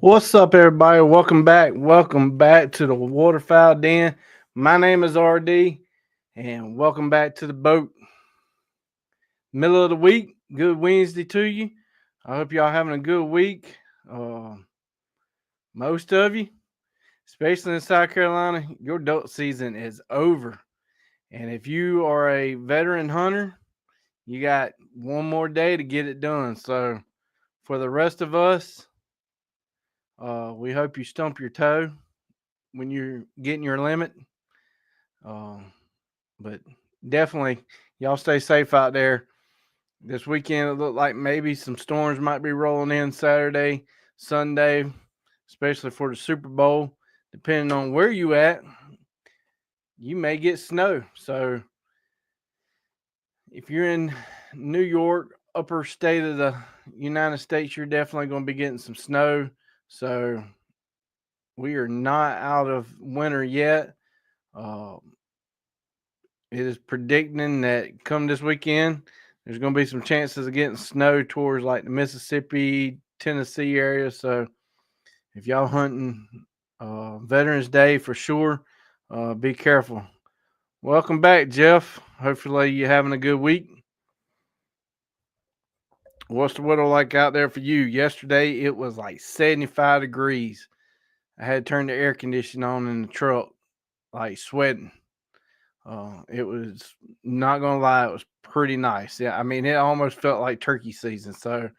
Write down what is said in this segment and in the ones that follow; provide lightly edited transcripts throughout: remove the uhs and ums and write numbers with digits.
What's up, everybody? Welcome back. Welcome back to the Waterfowl Den. My name is RD, and welcome back to the boat. Middle of the week. Good Wednesday to you. I hope y'all having a good week. Uh, most of you, especially in South Carolina, your duck season is over. And if you are a veteran hunter, you got one more day to get it done. So, for the rest of us, we hope you stump your toe when you're getting your limit. Um, but definitely, y'all stay safe out there. This weekend, it looked like maybe some storms might be rolling in Saturday, Sunday, especially for the Super Bowl. Depending on where you at, you may get snow. So if you're in New York, upper state of the United States, you're definitely going to be getting some snow. So we are not out of winter yet. Um, It is predicting that come this weekend, there's going to be some chances of getting snow towards like the Mississippi, Tennessee area. So if y'all hunting Veterans Day for sure, be careful. Welcome back, Jeff. Hopefully you're having a good week. What's the weather like out there for you? Yesterday it was like 75 degrees. I had to turn the air conditioning on in the truck, like sweating. It was not gonna lie, it was pretty nice. Yeah, I mean, it almost felt like turkey season. So,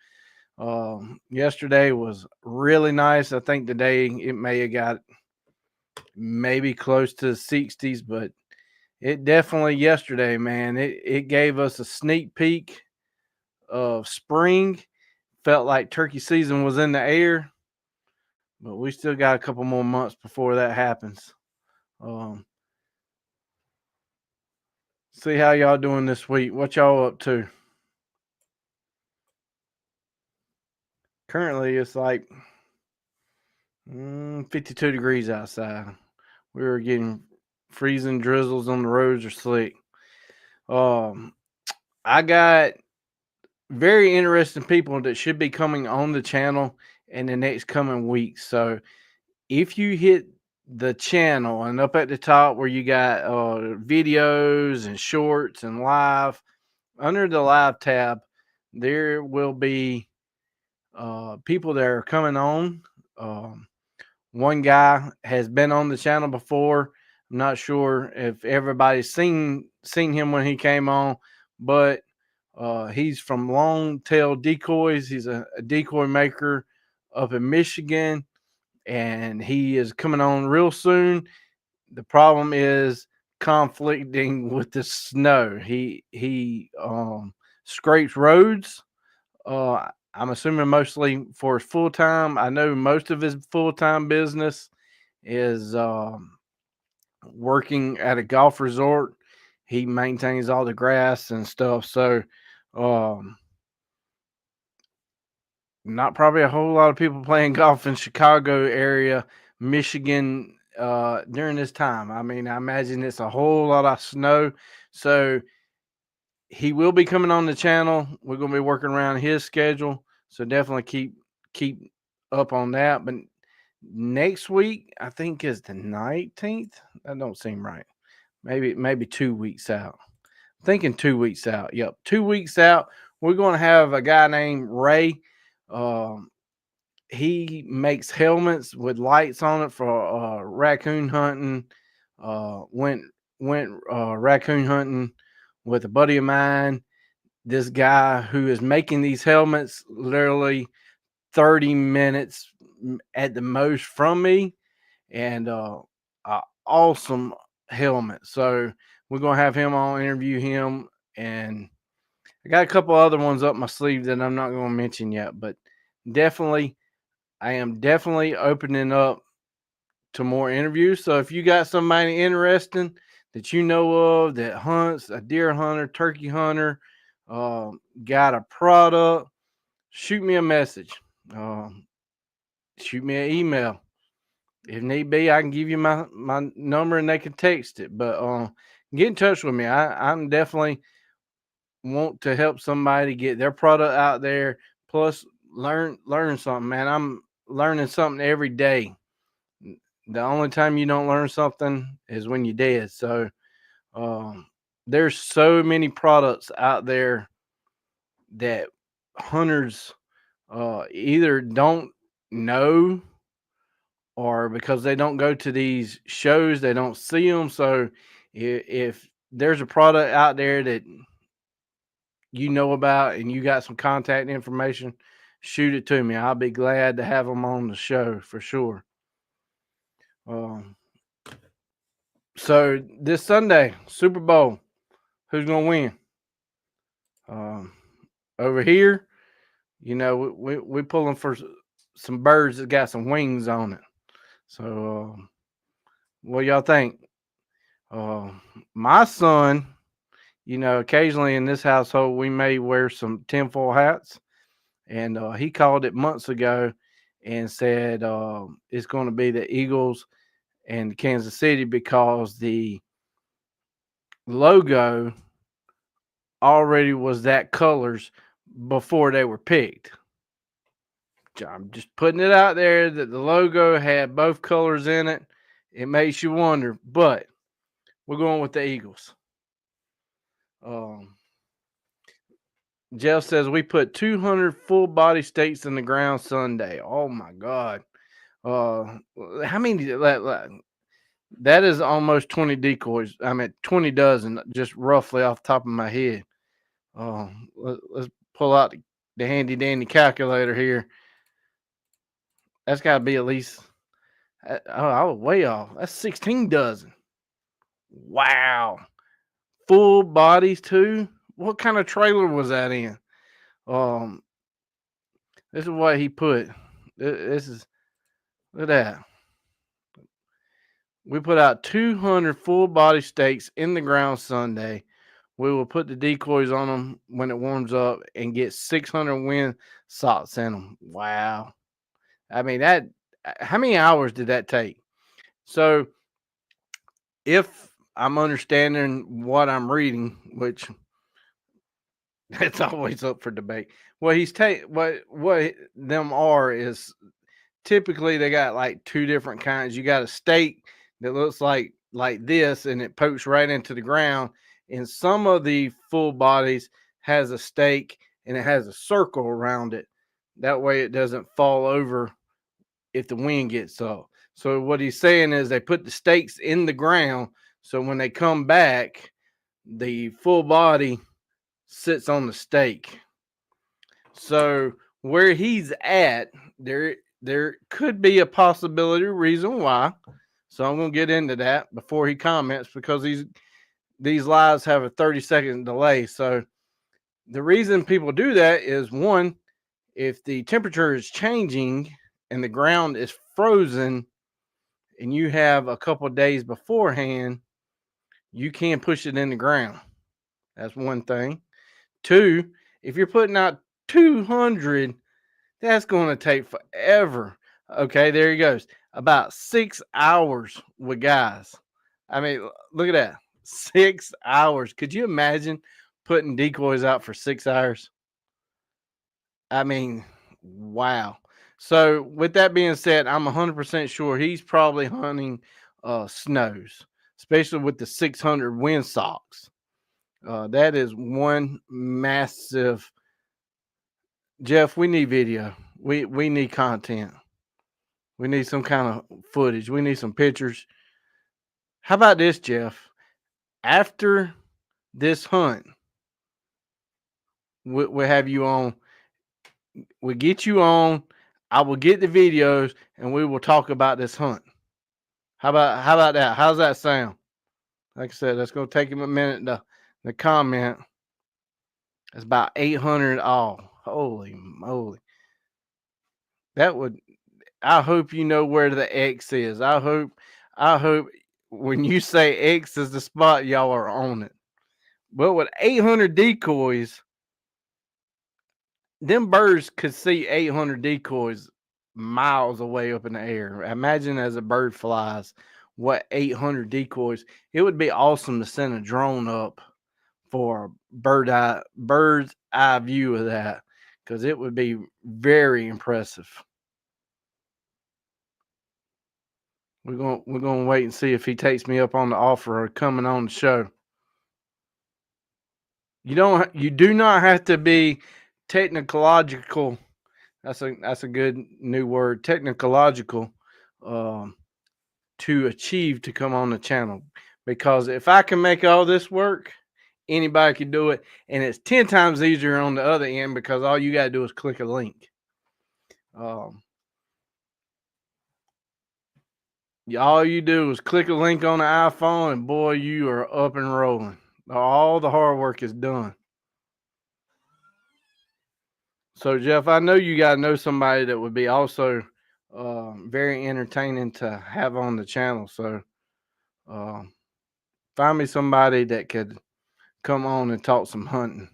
yesterday was really nice. I think today it may have got maybe close to the 60s, but it definitely yesterday, man, it gave us a sneak peek of spring. Felt like turkey season was in the air, but we still got a couple more months before that happens. Um, see how y'all doing this week. What y'all up to? Currently, it's like 52 degrees outside. We were getting freezing drizzles on the roads are slick. Um, I got very interesting people that should be coming on the channel in the next coming weeks. So if you hit the channel and up at the top where you got videos and shorts and live, under the live tab, there will be people that are coming on. Um, One guy has been on the channel before. I'm not sure if everybody's seen him when he came on, but he's from Long Tail Decoys. He's a decoy maker up in Michigan, and he is coming on real soon. The problem is conflicting with the snow. He scrapes roads. I'm assuming mostly for his full time. I know most of his full time business is working at a golf resort. He maintains all the grass and stuff. So, um, not probably a whole lot of people playing golf in Chicago area, Michigan, during this time. I mean, I imagine it's a whole lot of snow. So he will be coming on the channel. We're going to be working around his schedule. So definitely keep up on that. But next week, I think is the 19th. That don't seem right. Maybe 2 weeks out. Thinking 2 weeks out. Yep, 2 weeks out. We're going to have a guy named Ray. Um, he makes helmets with lights on it for raccoon hunting. Went raccoon hunting with a buddy of mine. This guy who is making these helmets literally 30 minutes at the most from me, and awesome helmet. So we're gonna have him on, interview him, and I got a couple other ones up my sleeve that I'm not gonna mention yet, but definitely I am definitely opening up to more interviews. So if you got somebody interesting that you know of that hunts, a deer hunter, turkey hunter, got a product, shoot me a message. Um, Shoot me an email. If need be, I can give you my number and they can text it. But get in touch with me. I'm definitely want to help somebody get their product out there. Plus, learn something, man. I'm learning something every day. The only time you don't learn something is when you're dead. So um, there's so many products out there that hunters either don't know, or because they don't go to these shows, they don't see them. So if there's a product out there that you know about and you got some contact information, shoot it to me. I'll be glad to have them on the show for sure. Um, so this Sunday, Super Bowl, who's gonna win? Um, Over here, we pulling for some birds that got some wings on it. So what y'all think? Uh, my son, occasionally in this household we may wear some tinfoil hats, and he called it months ago and said it's going to be the Eagles and Kansas City because the logo already was that colors before they were picked. I'm just putting it out there that the logo had both colors in it. It makes you wonder, but we're going with the Eagles. Um, Jeff says we put 200 full body steaks in the ground Sunday. Oh my God. How many? That is almost 20 decoys. I mean, 20 dozen, just roughly off the top of my head. Let's pull out the handy dandy calculator here. That's got to be at least, I was way off. That's 16 dozen. Wow. Full bodies too. What kind of trailer was that in? Um, this is what he put. This is, look at that. We put out 200 full body steaks in the ground Sunday. We will put the decoys on them when it warms up and get 600 wind socks in them. Wow. I mean, how many hours did that take? So, if I'm understanding what I'm reading, which it's always up for debate. What what them are is typically they got like two different kinds. You got a steak that looks like this and it pokes right into the ground. And some of the full bodies has a stake and it has a circle around it. That way it doesn't fall over if the wind gets up. So what he's saying is they put the stakes in the ground so when they come back, the full body sits on the stake. So where he's at, there could be a possibility reason why. So I'm gonna get into that before he comments because these lives have a 30-second delay. So the reason people do that is one, if the temperature is changing and the ground is frozen and you have a couple of days beforehand, you can't push it in the ground. That's one thing. Two, if you're putting out 200, that's going to take forever. Okay, there he goes. About 6 hours with guys. I mean, look at that. 6 hours. Could you imagine putting decoys out for 6 hours? I mean, wow. So, with that being said, I'm 100% sure he's probably hunting snows, especially with the 600 wind socks. That is one massive. Jeff, we need video. We need content. We need some kind of footage. We need some pictures. How about this, Jeff? After this hunt, we'll have you on. We'll get you on. I will get the videos and we will talk about this hunt. How about that? How's that sound? Like I said, that's gonna take him a minute to comment. It's about 800 all. Holy moly. That would I hope you know where the X is. I hope when you say X is the spot, y'all are on it. But with 800 decoys, them birds could see 800 decoys miles away up in the air. Imagine as a bird flies, what 800 decoys. It would be awesome to send a drone up for a bird's eye view of that because it would be very impressive. we're gonna wait and see if he takes me up on the offer of coming on the show. You do not have to be technological. That's a good new word, technological, um, to achieve to come on the channel. Because if I can make all this work, anybody can do it, and it's 10 times easier on the other end because all you got to do is click a link. All you do is click a link on the iPhone, and boy, you are up and rolling. All the hard work is done. So, Jeff, I know you got to know somebody that would be also very entertaining to have on the channel. So, find me somebody that could come on and talk some hunting.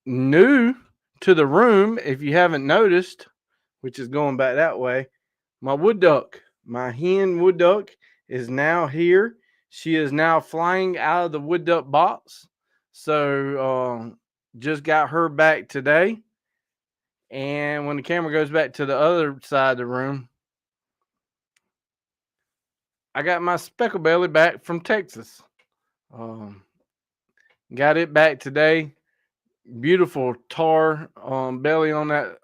New to the room, if you haven't noticed, which is going back that way, my wood duck, my hen wood duck, is now here. She is now flying out of the wood duck box. So, just got her back today. And when the camera goes back to the other side of the room, I got my speckle belly back from Texas. Got it back today. Beautiful tar belly on that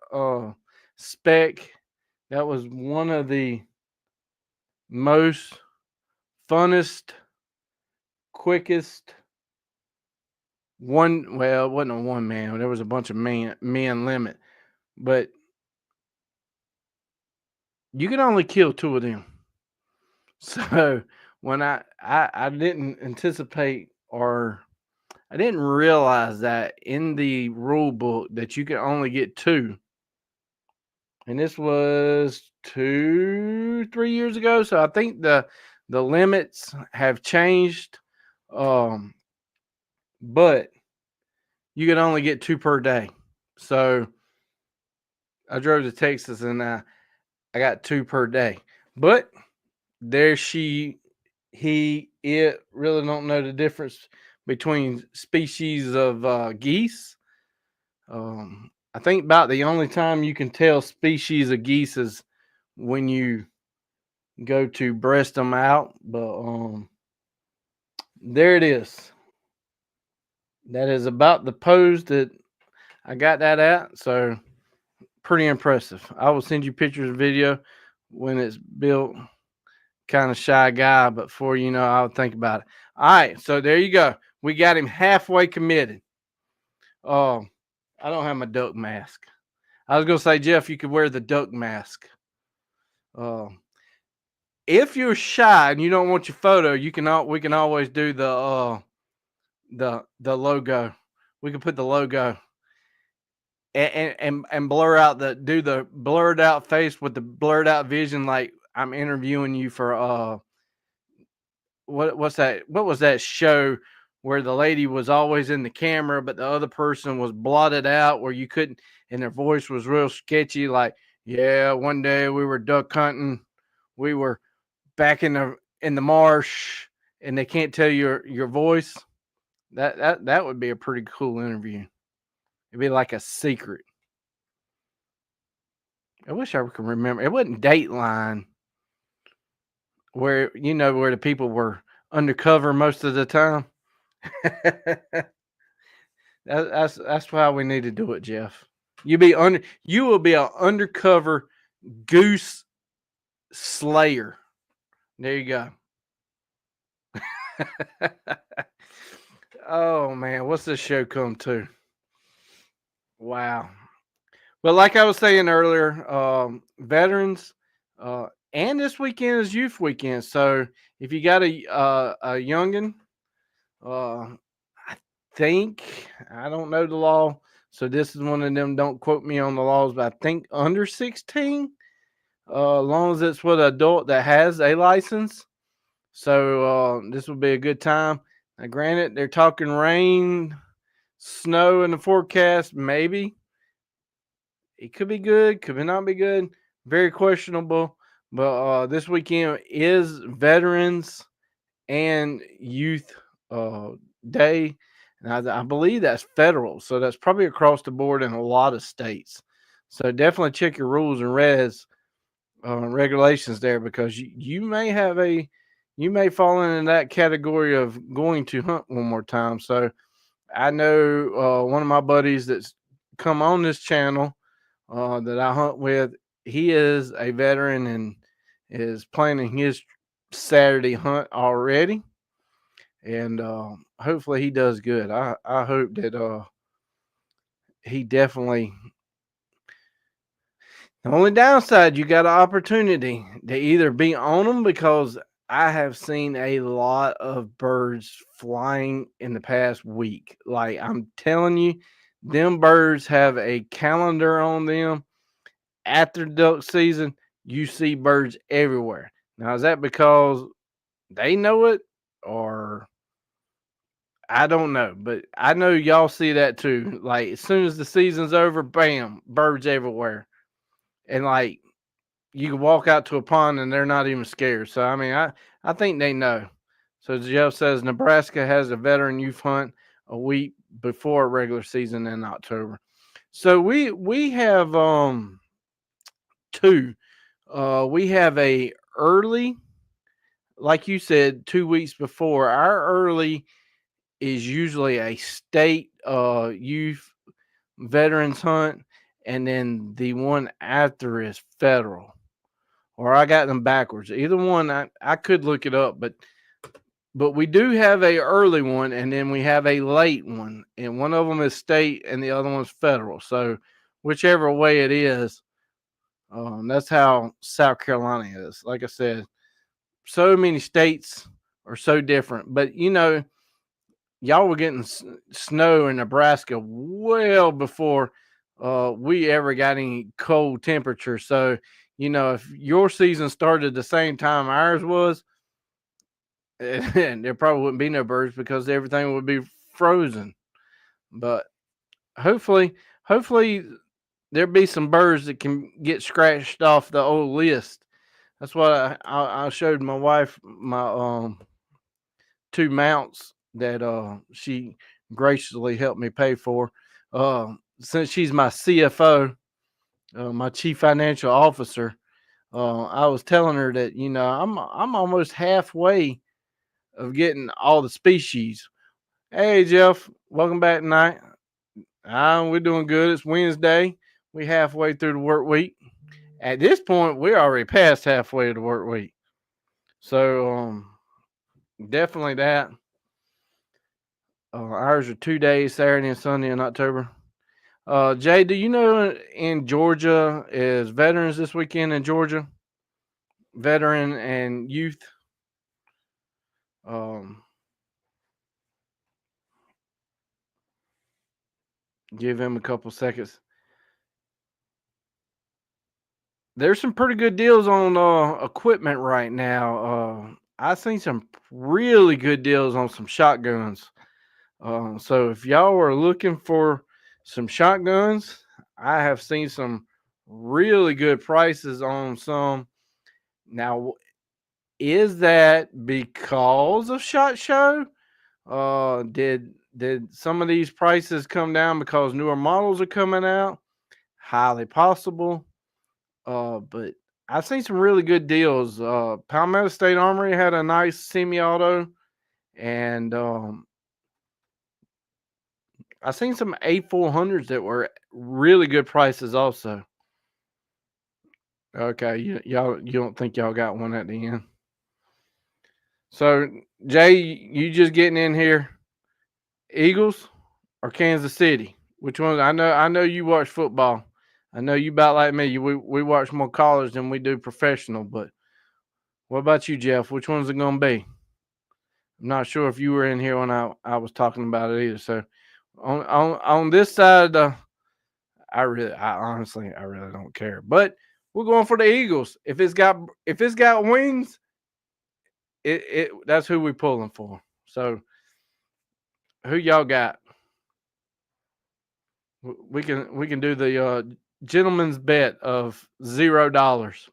speck. That was one of the most funnest, quickest one. Well, it wasn't a one man. There was a bunch of men limit, but you can only kill two of them. So when I didn't anticipate, or I didn't realize that in the rule book that you can only get two. And this was 3 years ago. So I think the limits have changed. But you can only get two per day. So I drove to Texas and I got two per day. But there it really don't know the difference between species of geese. I think about the only time you can tell species of geese is when you go to breast them out. But there it is. That is about the pose that I got that at. So pretty impressive. I will send you pictures and video when it's built. Kind of shy guy, but before you know, I'll think about it. All right, so there you go. We got him halfway committed. I don't have my duck mask. I was gonna say, Jeff, you could wear the duck mask. If you're shy and you don't want your photo, we can always do the logo. We can put the logo and blur out do the blurred out face with the blurred out vision, like I'm interviewing you for what's that? What was that show where the lady was always in the camera, but the other person was blotted out, where you couldn't, and their voice was real sketchy. Like, yeah, one day we were duck hunting, we were back in the marsh, and they can't tell your voice. That would be a pretty cool interview. It'd be like a secret. I wish I could remember. It wasn't Dateline, where where the people were undercover most of the time. That's why we need to do it, Jeff. You will be an undercover goose slayer. There you go. Oh man, what's this show come to? Wow. Well, like I was saying earlier, veterans, and this weekend is youth weekend. So if you got a youngin, I think, I don't know the law, so this is one of them. Don't quote me on the laws, but I think under 16, as long as it's with an adult that has a license. So this will be a good time. Now, granted, they're talking rain, snow in the forecast. Maybe it could be good, could not be good. Very questionable. But this weekend is Veterans and Youth Day. And I believe that's federal. So that's probably across the board in a lot of states. So definitely check your rules and res regulations there, because you may fall into that category of going to hunt one more time. So I know one of my buddies that's come on this channel that I hunt with. He is a veteran and is planning his Saturday hunt already, and hopefully he does good. I hope that he definitely. The only downside, you got an opportunity to either be on them, because I have seen a lot of birds flying in the past week. Like, I'm telling you, them birds have a calendar on them. After duck season, you see birds everywhere. Now, is that because they know it, or I don't know? But I know y'all see that too. Like, as soon as the season's over, bam, birds everywhere. And like, you can walk out to a pond and they're not even scared. So I mean, I think they know. So Jeff says Nebraska has a veteran youth hunt a week before regular season in October. So we have two. We have a early, like you said, 2 weeks before. Our early is usually a state youth veterans hunt, and then the one after is federal. Or I got them backwards. Either one, I could look it up, but we do have a early one, and then we have a late one, and one of them is state, and the other one's federal. So whichever way it is, that's how South Carolina is. Like I said, so many states are so different. But y'all were getting snow in Nebraska well before we ever got any cold temperatures. So if your season started the same time ours was, and there probably wouldn't be no birds because everything would be frozen. But hopefully, hopefully there'll be some birds that can get scratched off the old list. That's what I showed my wife my two mounts that she graciously helped me pay for. Since she's my CFO, my chief financial officer, I was telling her that I'm almost halfway of getting all the species. Hey Jeff, welcome back tonight. We're doing good. It's Wednesday. We halfway through the work week. At this point, we're already past halfway of the work week. So definitely that. Ours are 2 days, Saturday and Sunday in October. Jay, do you know in Georgia is veterans this weekend in Georgia? Veteran and youth. Give him a couple seconds. There's some pretty good deals on equipment right now. I seen some really good deals on some shotguns. So if y'all are looking for some shotguns, I have seen some really good prices on some. Now, is that because of SHOT Show? Did some of these prices come down because newer models are coming out? Highly possible. But I've seen some really good deals. Palmetto State Armory had a nice semi-auto, and I seen some A400s that were really good prices also. Okay, you don't think y'all got one at the end? So Jay, you just getting in here? Eagles or Kansas City? Which one? I know you watch football. I know you about like me. We watch more college than we do professional. But what about you, Jeff? Which one's it gonna be? I'm not sure if you were in here when I was talking about it either. So on this side, I honestly I really don't care. But we're going for the Eagles. If it's got wings, it that's who we pulling for. So who y'all got? We can do the gentleman's bet of $0.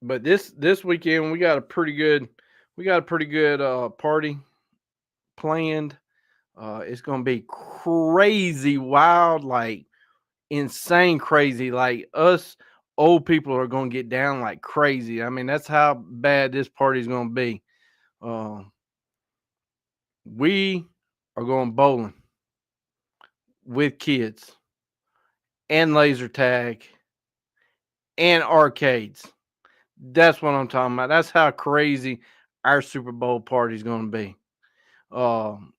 But this weekend we got a pretty good party planned. It's gonna be crazy wild. Like insane crazy. Like us old people are going to get down like crazy. I mean, that's how bad this party's going to be. Uh, we are going bowling with kids and laser tag and arcades. That's what I'm talking about. That's how crazy our Super Bowl party is going to be. Um,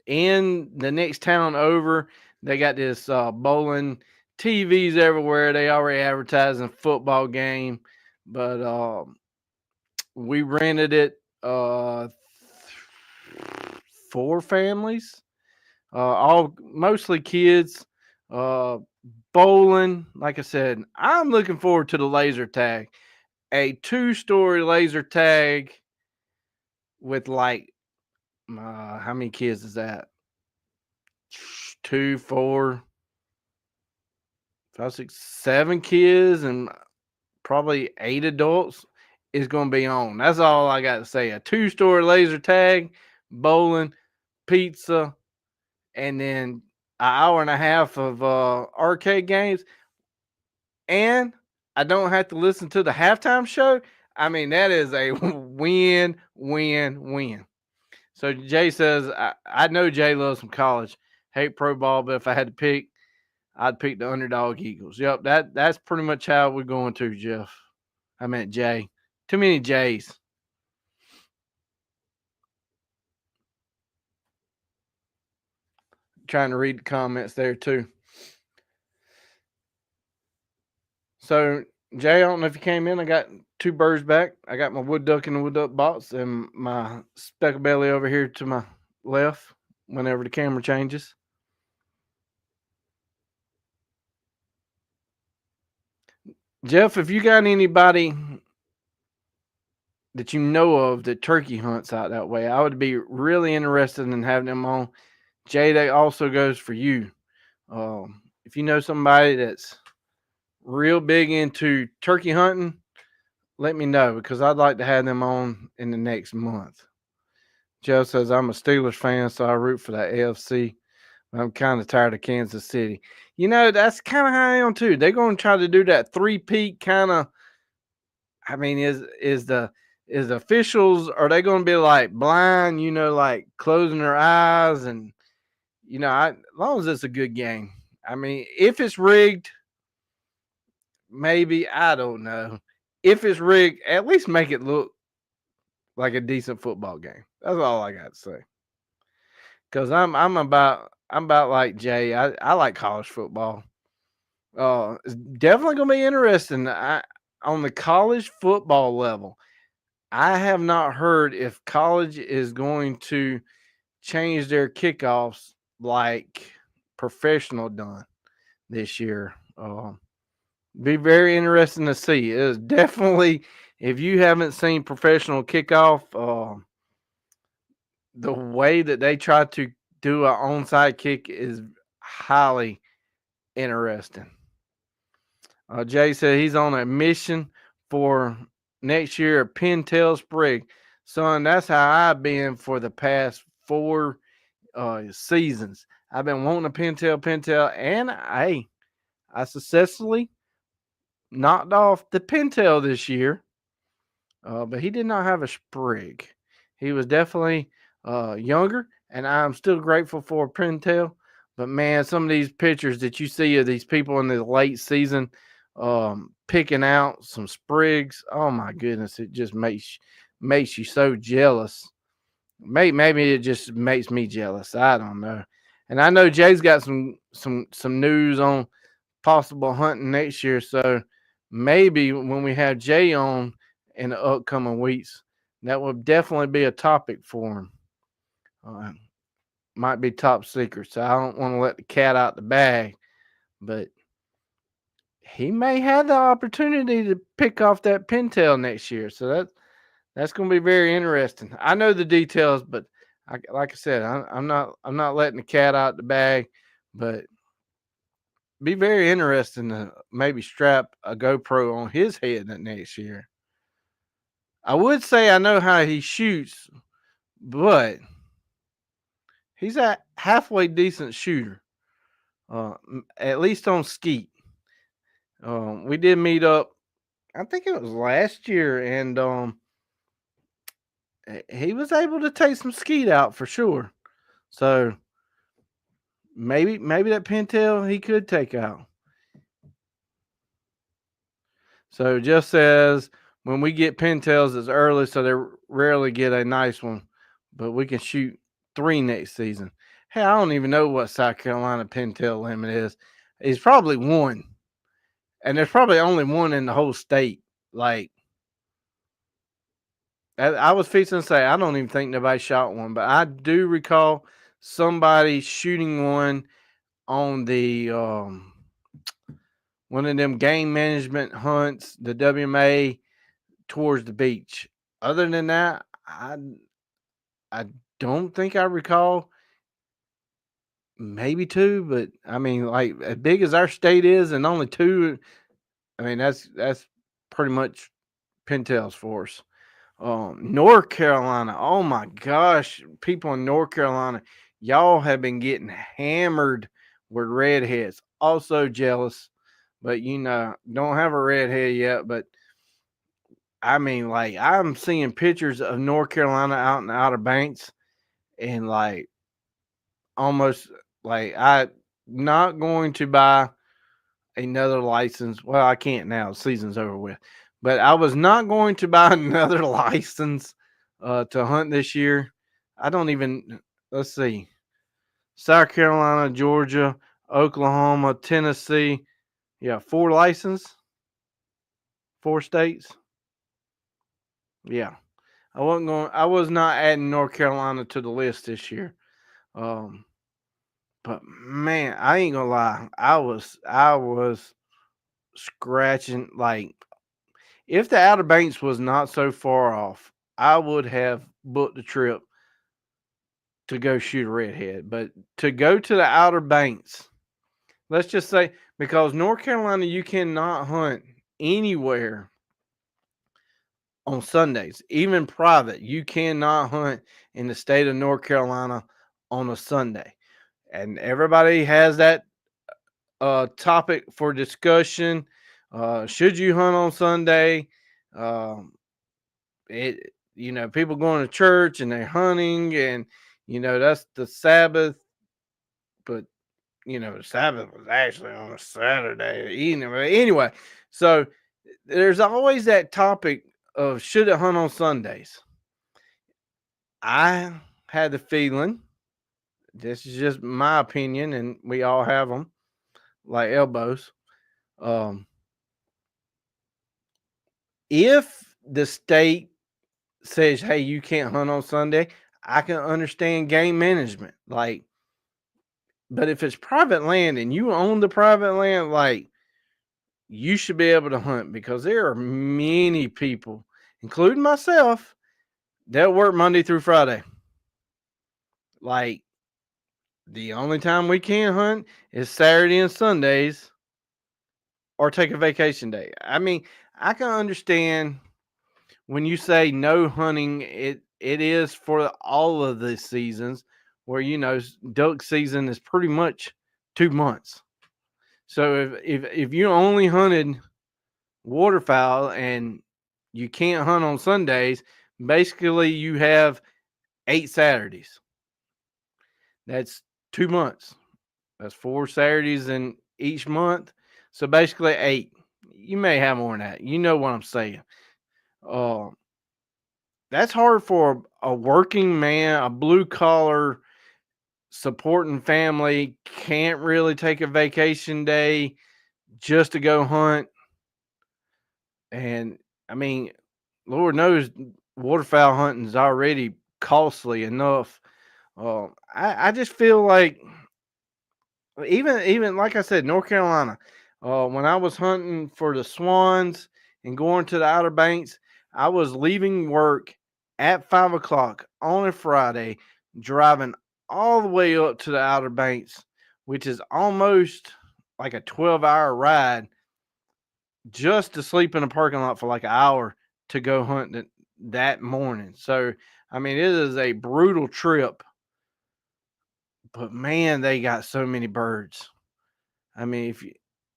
in the next town over, they got this bowling TVs everywhere. They already advertising a football game, but we rented it. Four families, all mostly kids. Uh, Bowling. Like I said, I'm looking forward to the laser tag. A two-story laser tag with like how many kids is that? Two, four, five, six, seven kids, and probably 8 adults is going to be on. That's all I got to say. A two-story laser tag, bowling, pizza, and then an hour and a half of arcade games. And I don't have to listen to the halftime show. I mean, that is a win, win, win. So Jay says, I know Jay loves some college, hate pro ball, but if I had to pick, I'd pick the underdog Eagles. Yep, that's pretty much how we're going to, Jeff. I meant Jay. Too many J's. Trying to read the comments there too. So Jay, I don't know if you came in. I got 2 birds back. I got my wood duck in the wood duck box and my speckle belly over here to my left whenever the camera changes. Jeff, if you got anybody that you know of that turkey hunts out that way, I would be really interested in having them on. Jay, that also goes for you. If you know somebody that's real big into turkey hunting, let me know because I'd like to have them on in the next month. Joe says I'm a Steelers fan, so I root for the AFC. I'm kind of tired of Kansas City. You know, that's kind of how I am too. They're going to try to do that three-peat kind of. I mean, is the officials, are they going to be like blind? You know, like closing their eyes and as long as it's a good game. I mean, if it's rigged, maybe, I don't know. If it's rigged, at least make it look like a decent football game. That's all I got to say. Because I'm about like Jay. I like college football. It's definitely gonna be interesting. On the college football level, I have not heard if college is going to change their kickoffs like professional done this year. Be very interesting to see. It is definitely, if you haven't seen professional kickoff, the way that they try to do an onside kick is highly interesting. Jay said he's on a mission for next year a pintail sprig. Son, that's how I've been for the past 4 seasons. I've been wanting a pintail, and I successfully knocked off the pintail this year. But he did not have a sprig. He was definitely younger, and I'm still grateful for a pintail. But man, some of these pictures that you see of these people in the late season picking out some sprigs, oh my goodness, it just makes you so jealous. Maybe it just makes me jealous. I don't know. And I know Jay's got some news on possible hunting next year, so maybe when we have Jay on in the upcoming weeks, that would definitely be a topic for him. Uh, might be top secret, so I don't want to let the cat out the bag, but he may have the opportunity to pick off that pintail next year. So that's going to be very interesting. I know the details, but like I said, I'm not letting the cat out the bag, but be very interesting to maybe strap a GoPro on his head that next year. I would say I know how he shoots, but he's a halfway decent shooter. at least on skeet. We did meet up. I think it was last year, and he was able to take some skeet out for sure. So maybe that pintail he could take out. So just as when we get pintails, it's early, so they rarely get a nice one, but we can shoot 3 next season. Hey, I don't even know what South Carolina pintail limit is. It's probably 1, and there's probably only 1 in the whole state. Like I was fixing to say, I don't even think nobody shot one, but I do recall somebody shooting one on the one of them game management hunts, the WMA towards the beach. Other than that, I don't think I recall. Maybe 2, but I mean, like as big as our state is, and only 2. I mean, that's pretty much pintails for us. North Carolina. Oh my gosh, people in North Carolina, y'all have been getting hammered with redheads. Also jealous, but don't have a redhead yet. But I mean, like I'm seeing pictures of North Carolina out in the Outer Banks, and like almost like I not going to buy another license. Well, I can't now. Season's over with. But I was not going to buy another license to hunt this year. I don't even, let's see, South Carolina, Georgia, Oklahoma, Tennessee. Yeah, 4 license, 4 states. Yeah. I was not adding North Carolina to the list this year. Um, but man, I ain't gonna lie. I was scratching like if the Outer Banks was not so far off, I would have booked a trip to go shoot a redhead. But to go to the Outer Banks, let's just say because North Carolina, you cannot hunt anywhere on Sundays, even private. You cannot hunt in the state of North Carolina on a Sunday. And everybody has that topic for discussion. Should you hunt on Sunday? Um, people going to church and they're hunting, and that's the Sabbath, but the Sabbath was actually on a Saturday evening. But anyway, so there's always that topic of should it hunt on Sundays. I had the feeling, this is just my opinion, and we all have them like elbows. Um, if the state says, hey, you can't hunt on Sunday, I can understand game management. Like, but if it's private land and you own the private land, like you should be able to hunt because there are many people, including myself, that work Monday through Friday. Like the only time we can hunt is Saturday and Sundays or take a vacation day. I mean, I can understand when you say no hunting, it is for all of the seasons where duck season is pretty much 2 months. So if you only hunted waterfowl and you can't hunt on Sundays, basically you have 8 Saturdays. That's 2 months. That's 4 Saturdays in each month. So basically 8. You may have more than that. You know what I'm saying. Uh, that's hard for a working man, a blue collar supporting family, can't really take a vacation day just to go hunt. And I mean, Lord knows waterfowl hunting is already costly enough. I just feel like even like I said, North Carolina, when I was hunting for the swans and going to the Outer Banks, I was leaving work at 5 o'clock on a Friday, driving all the way up to the Outer Banks, which is almost like a 12-hour ride just to sleep in a parking lot for like an hour to go hunt that morning. So, I mean, it is a brutal trip, but man, they got so many birds. I mean, if you,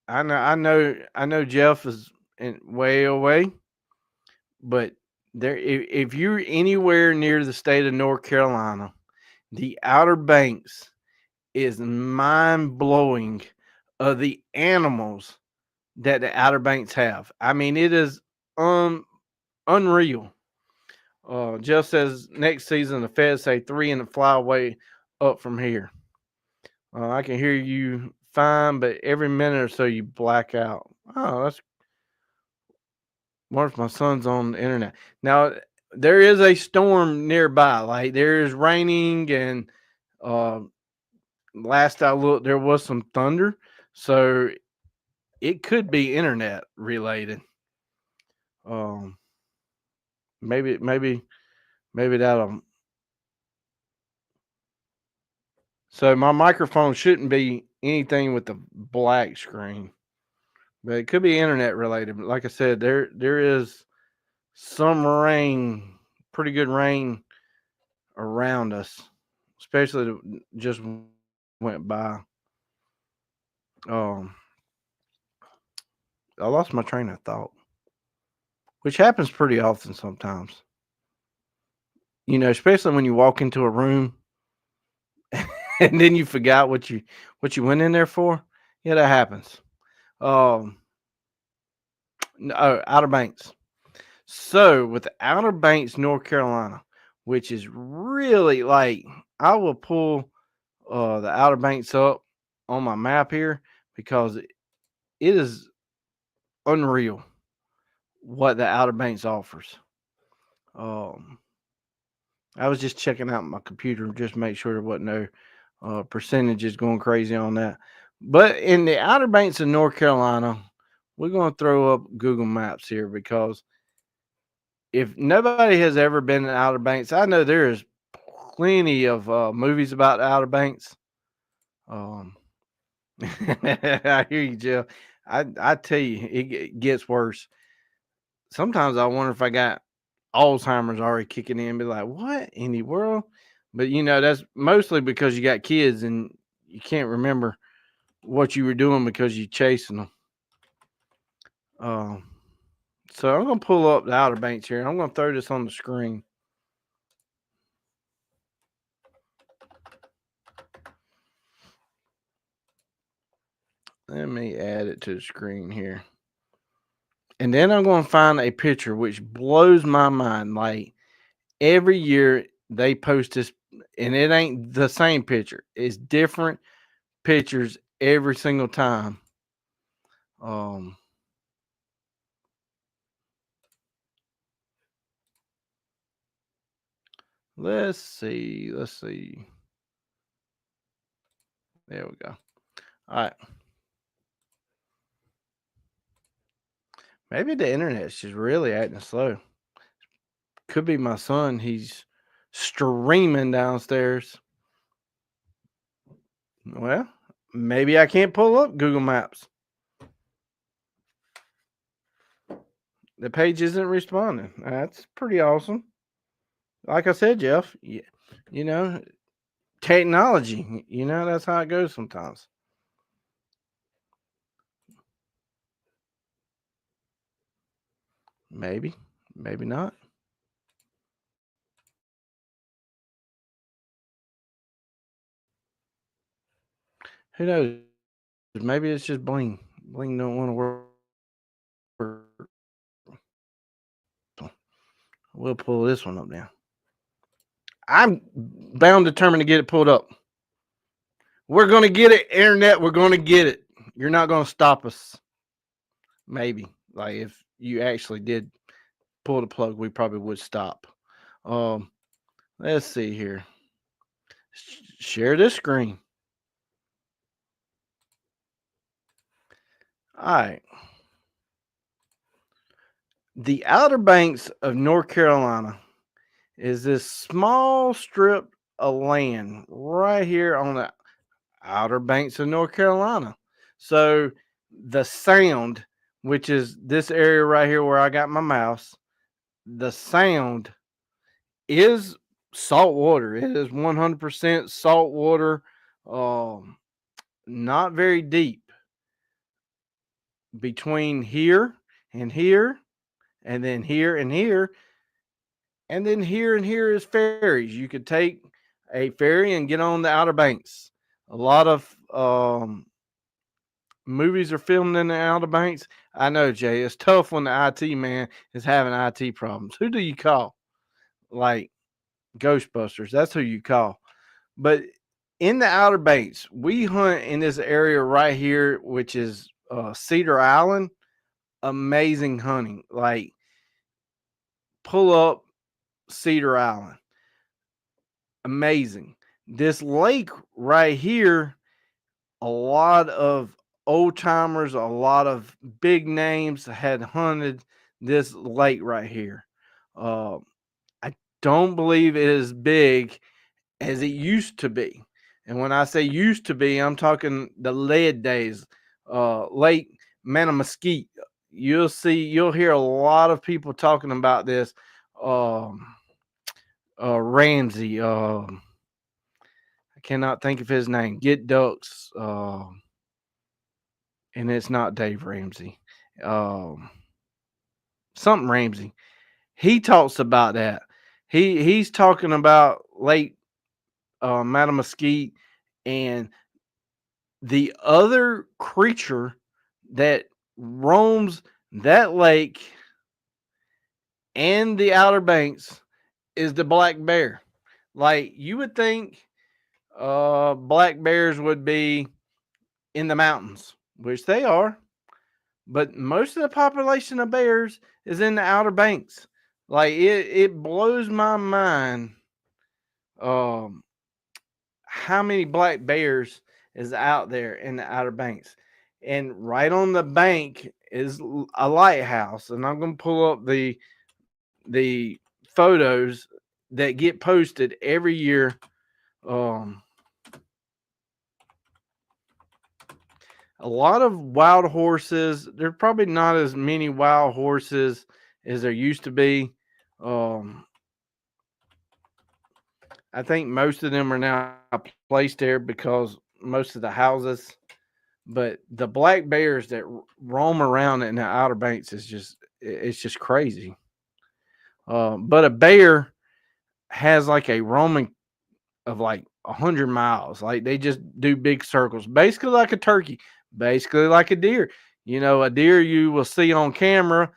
I know Jeff is way away, but if you're anywhere near the state of North Carolina, the Outer Banks is mind blowing of the animals that the Outer Banks have. I mean, it is unreal. Jeff says next season the feds say 3 and the flyway up from here. I can hear you fine, but every minute or so you black out. Oh, that's what if my son's on the internet. Now there is a storm nearby. Like there is raining, and uh, last I looked, there was some thunder, so it could be internet related. Um, maybe that'll. So my microphone shouldn't be anything with the black screen, but it could be internet related. But like I said, there is some rain, pretty good rain around us, especially just went by. Um, I lost my train of thought, which happens pretty often sometimes. Especially when you walk into a room and then you forgot what you went in there for. Yeah, that happens. Um, no, Outer Banks. So with the Outer Banks, North Carolina, which is really like I will pull the Outer Banks up on my map here because it is unreal what the Outer Banks offers. Um, I was just checking out my computer just to make sure there wasn't no percentages going crazy on that. But in the Outer Banks of North Carolina, we're going to throw up Google Maps here because if nobody has ever been in Outer Banks, I know there is plenty of movies about the Outer Banks. Um, I hear you, Jeff. I tell you, it gets worse. Sometimes I wonder if I got Alzheimer's already kicking in. Be like, what in the world? But that's mostly because you got kids and you can't remember what you were doing because you chasing them. Um, so I'm gonna pull up the Outer Banks here. I'm gonna throw this on the screen. Let me add it to the screen here. And then I'm going to find a picture which blows my mind. Like every year they post this, and it ain't the same picture. It's different pictures every single time. Um, let's see. Let's see. There we go. All right. Maybe the internet's just really acting slow. Could be my son. He's streaming downstairs. Well, maybe I can't pull up Google Maps. The page isn't responding. That's pretty awesome. Like I said, Jeff, you know, technology, that's how it goes sometimes. Maybe, maybe not. Who knows? Maybe it's just Bling. Bling don't want to work. We'll pull this one up now. I'm bound determined to get it pulled up. We're gonna get it, internet. We're gonna get it. You're not gonna stop us. Maybe, like if you actually did pull the plug, we probably would stop. Um, let's see here. Share this screen. All right. The Outer Banks of North Carolina is this small strip of land right here on the Outer Banks of North Carolina. So the sound, which is this area right here where I got my mouse, the sound is salt water. It is 100% salt water, not very deep. between here and here, and then here and here, and then here and here is ferries. You could take a ferry and get on the Outer Banks. A lot of movies are filmed in the Outer Banks. I know, Jay, it's tough when the IT man is having IT problems. Who do you call? Like Ghostbusters. That's who you call. But in the Outer Banks, we hunt in this area right here, which is Cedar Island. Amazing hunting. Like, pull up Cedar Island. Amazing. This lake right here, a lot of old timers, a lot of big names had hunted this lake right here. Uh, I don't believe it is big as it used to be. And when I say used to be, I'm talking the lead days, Lake Mesquite. You'll hear a lot of people talking about this. Um, Ramsey, I cannot think of his name. Get Ducks, and it's not Dave Ramsey. Um, Something Ramsey. He talks about that. He's talking about Lake Mesquite and the other creature that roams that lake and the Outer Banks is the black bear. Like, you would think black bears would be in the mountains, which they are, but most of the population of bears is in the Outer Banks. Like, it blows my mind um how many black bears is out there in the Outer Banks. And right on the bank is a lighthouse. And I'm going to pull up the photos that get posted every year. Um, a lot of wild horses. There's probably not as many wild horses as there used to be. Um, I think most of them are now placed there because most of the houses. But the black bears that roam around in the Outer Banks is it's just crazy. But a bear has like a roaming of like 100 miles. Like, they just do big circles, basically like a turkey, basically like a deer. A deer you will see on camera,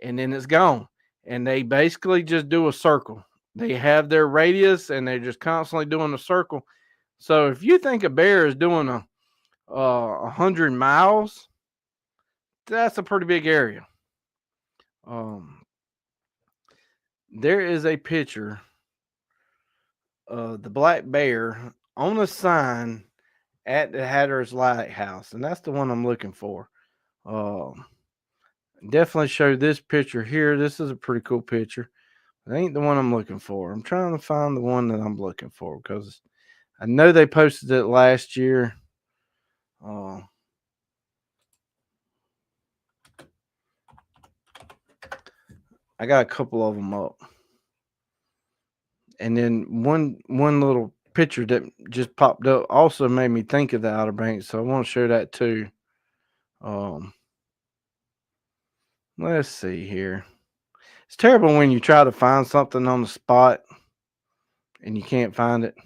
and then it's gone. And they basically just do a circle. They have their radius, and they're just constantly doing a circle. So if you think a bear is doing 100 miles, that's a pretty big area. Um, there is a picture of the black bear on a sign at the Hatteras Lighthouse, and that's the one I'm looking for. Um, Definitely show this picture here. This is a pretty cool picture. It ain't the one I'm looking for. I'm trying to find the one that I'm looking for because I know they posted it last year. Uh, I got a couple of them up. And then one little picture that just popped up also made me think of the Outer Banks, so I want to share that too. Um, let's see here. It's terrible when you try to find something on the spot and you can't find it.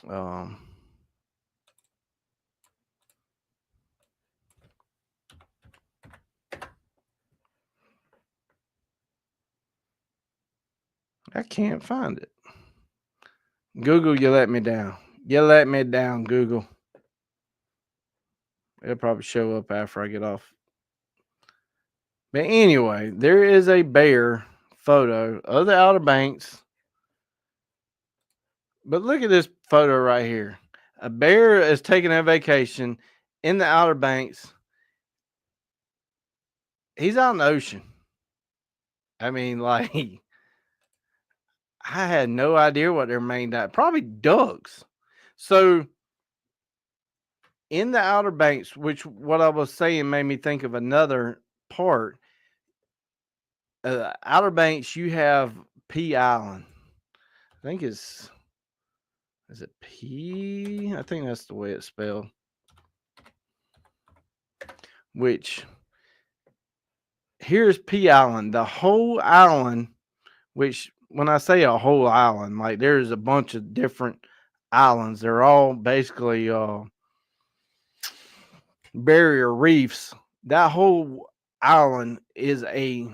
Um, I can't find it. Google, you let me down. You let me down, Google. It'll probably show up after I get off. But anyway, there is a bear photo of the Outer Banks. But look at this photo right here. A bear is taking a vacation in the Outer Banks. He's out in the ocean. I mean, like, I had no idea what their main diet. Probably ducks. So in the Outer Banks, which what I was saying made me think of another part. Outer Banks, you have P Island. I think is it P? I think that's the way it's spelled. which here's P Island, the whole island, which when I say a whole island, like there's a bunch of different islands. They're all basically barrier reefs. That whole island is a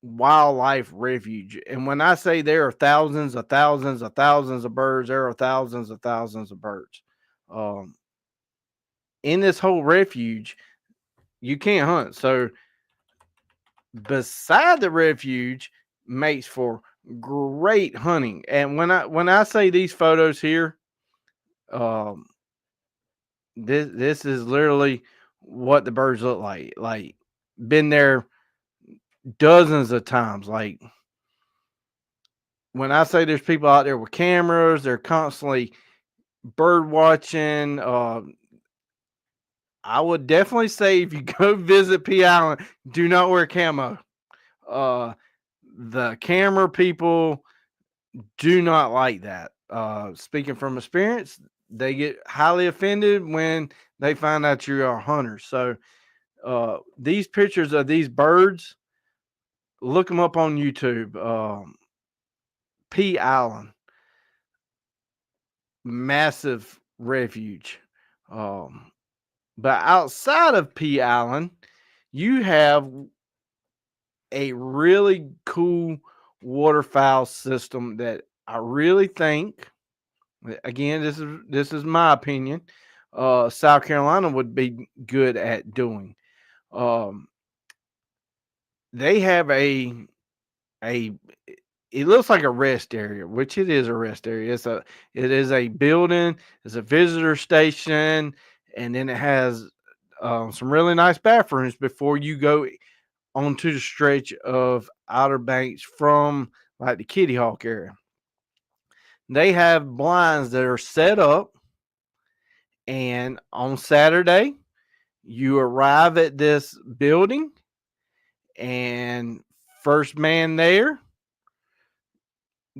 wildlife refuge. And when I say there are thousands of thousands of thousands of birds, there are thousands of thousands of birds. Um, in this whole refuge, you can't hunt. So beside the refuge makes for great hunting. And when I say these photos here, um, this is literally what the birds look like. Like been there dozens of times. Like when I say there's people out there with cameras, they're constantly bird watching. I would definitely say if you go visit P Island, do not wear camo. Uh, the camera people do not like that. Speaking from experience, they get highly offended when they find out you are hunters. So these pictures of these birds, look them up on YouTube. P Island, massive refuge. Um, but outside of P Island, you have a really cool waterfowl system that I really think, again, this is my opinion, South Carolina would be good at doing. Um, they have a it looks like a rest area, which it is a rest area. It is a building, it's a visitor station, and then it has some really nice bathrooms before you go onto the stretch of Outer Banks from like the Kitty Hawk area. They have blinds that are set up, and on Saturday, you arrive at this building, and first man there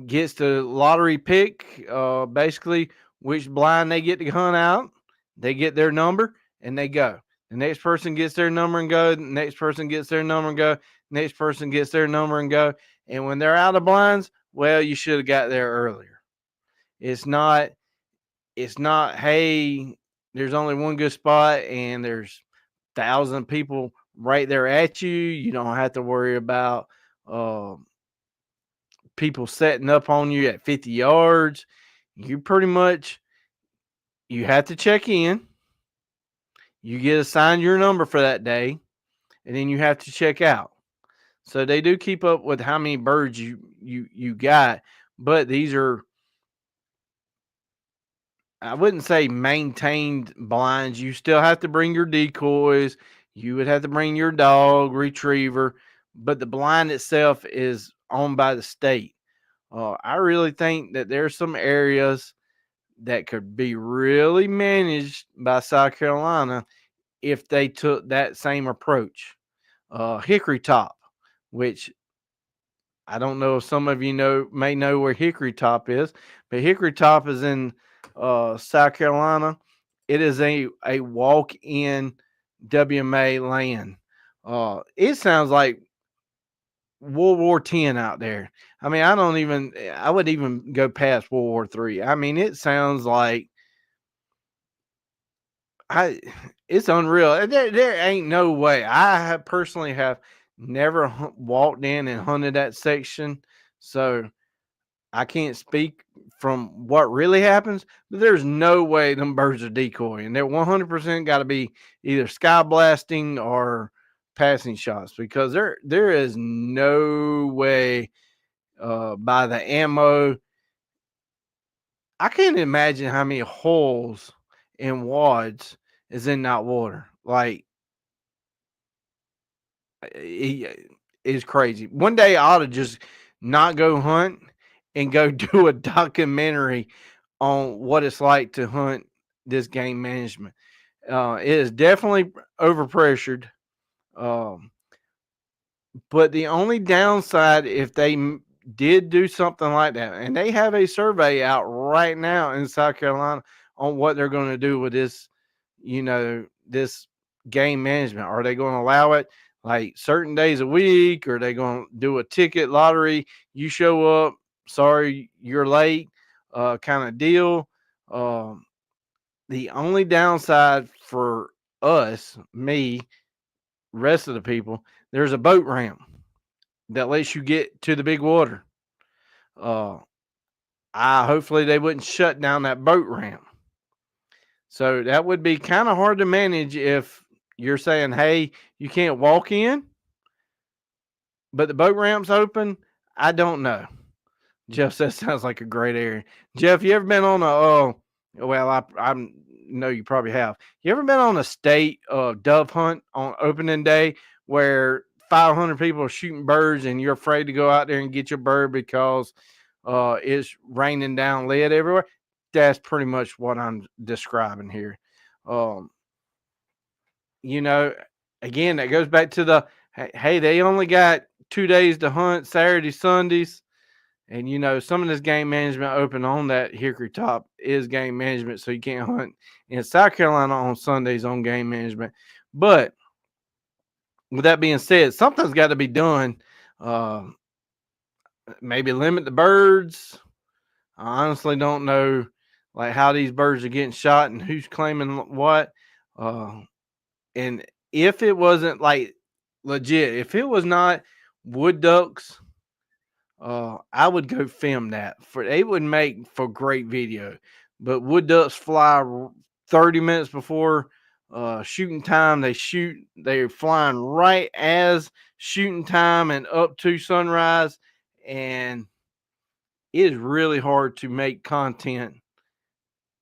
gets the lottery pick, basically which blind they get to hunt out. They get their number and they go. The next person gets their number and go. The next person gets their number and go. Next person gets their number and go. And when they're out of blinds, well, you should have got there earlier. It's not, hey, there's only one good spot and there's 1,000 people right there at you. You don't have to worry about people setting up on you at 50 yards. You pretty much, you have to check in. You get assigned your number for that day, and then you have to check out. So they do keep up with how many birds you got, but these are, I wouldn't say maintained blinds. You still have to bring your decoys. You would have to bring your dog retriever, but the blind itself is owned by the state. I really think that there's some areas that could be really managed by South Carolina if they took that same approach. Hickory Top, which I don't know if some of you may know where Hickory Top is, but Hickory Top is in South Carolina. It is a walk-in WMA land. It sounds like World War 10 out there. I mean, I would even go past World War 3. I mean, it sounds like it's unreal. There ain't no way. Personally have never walked in and hunted that section, so I can't speak from what really happens. But there's no way them birds are decoying. They're 100% got to be either sky blasting or passing shots, because there is no way by the ammo. I can't imagine how many holes and wads is in that water. Like, it's crazy. One day I ought to just not go hunt and go do a documentary on what it's like to hunt this game management. It is definitely overpressured. Um, but the only downside, if they did do something like that, and they have a survey out right now in South Carolina on what they're going to do with this, this game management? Are they going to allow it like certain days a week? Or are they going to do a ticket lottery? You show up, sorry, you're late, kind of deal. Um, the only downside for us, me, rest of the people, there's a boat ramp that lets you get to the big water. Uh, I hopefully they wouldn't shut down that boat ramp. So that would be kind of hard to manage if you're saying, hey, you can't walk in, but the boat ramp's open. I don't know. Jeff says sounds like a great area. Jeff, you ever been on I know you probably have. You ever been on a state dove hunt on opening day where 500 people are shooting birds and you're afraid to go out there and get your bird because it's raining down lead everywhere? That's pretty much what I'm describing here. Um, you know, again, that goes back to the hey, they only got 2 days to hunt, Saturday, Sundays. And some of this game management open on that hickory top is game management, so you can't hunt in South Carolina on Sundays on game management. But with that being said, something's got to be done. Maybe limit the birds. I honestly don't know like how these birds are getting shot and who's claiming what. And if it wasn't like legit, if it was not wood ducks, I would go film that. It would make for great video. But wood ducks fly 30 minutes before shooting time. They're flying right as shooting time and up to sunrise, and it is really hard to make content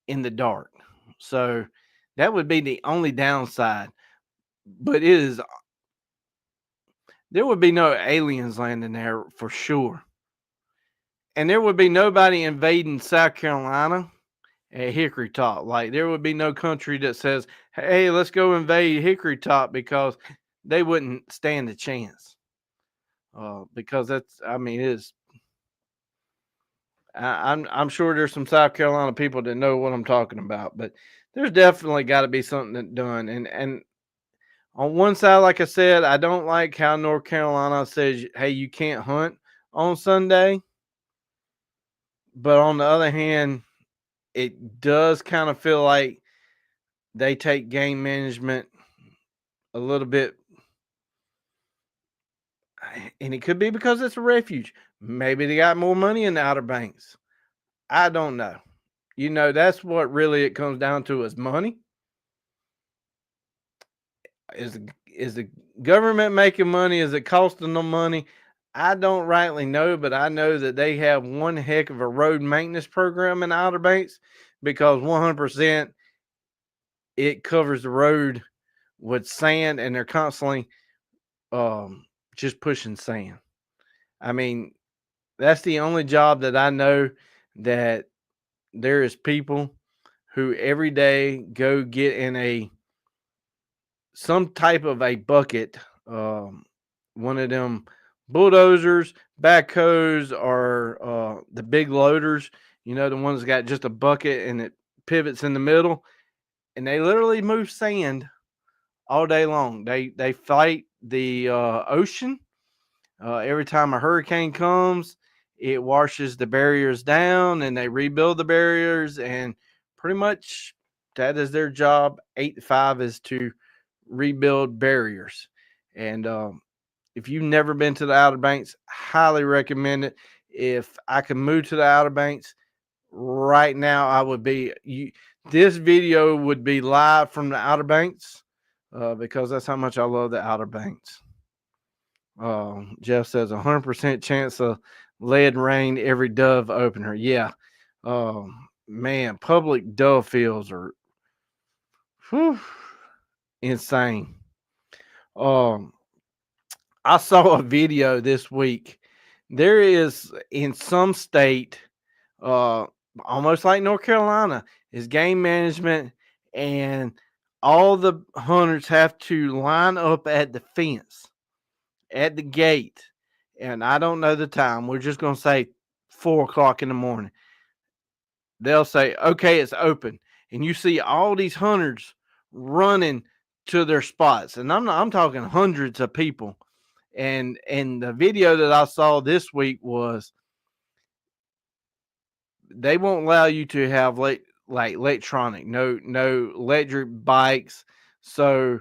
in the dark. So that would be the only downside. But there would be no aliens landing there for sure. And there would be nobody invading South Carolina at Hickory Top. Like, there would be no country that says, hey, let's go invade Hickory Top, because they wouldn't stand a chance. Because I'm sure there's some South Carolina people that know what I'm talking about, but there's definitely got to be something that's done. And on one side, like I said, I don't like how North Carolina says, hey, you can't hunt on Sunday. But on the other hand, it does kind of feel like they take game management a little bit, and it could be because it's a refuge. Maybe they got more money in the Outer Banks. I don't know. That's what really it comes down to, is money. Is the government making money? Is it costing them money? I don't rightly know, but I know that they have one heck of a road maintenance program in the Outer Banks, because 100% it covers the road with sand, and they're constantly just pushing sand. I mean, that's the only job that I know that there is people who every day go get in some type of a bucket, one of them bulldozers, backhoes, or the big loaders, the ones that got just a bucket and it pivots in the middle, and they literally move sand all day long. They fight the ocean. Every time a hurricane comes, it washes the barriers down, and they rebuild the barriers, and pretty much that is their job. 8 to 5 is to rebuild barriers. And if you've never been to the Outer Banks, highly recommend it. If I could move to the Outer Banks right now, I would be. This video would be live from the Outer Banks, because that's how much I love the Outer Banks. Jeff says 100% chance of lead rain every dove opener. Yeah. Man, public dove fields are insane. I saw a video this week. There is, in some state, almost like North Carolina, is game management, and all the hunters have to line up at the fence, at the gate, and I don't know the time. We're just going to say 4:00 in the morning. They'll say, okay, it's open. And you see all these hunters running to their spots, and I'm talking hundreds of people. And the video that I saw this week was they won't allow you to have like electronic, no electric bikes. So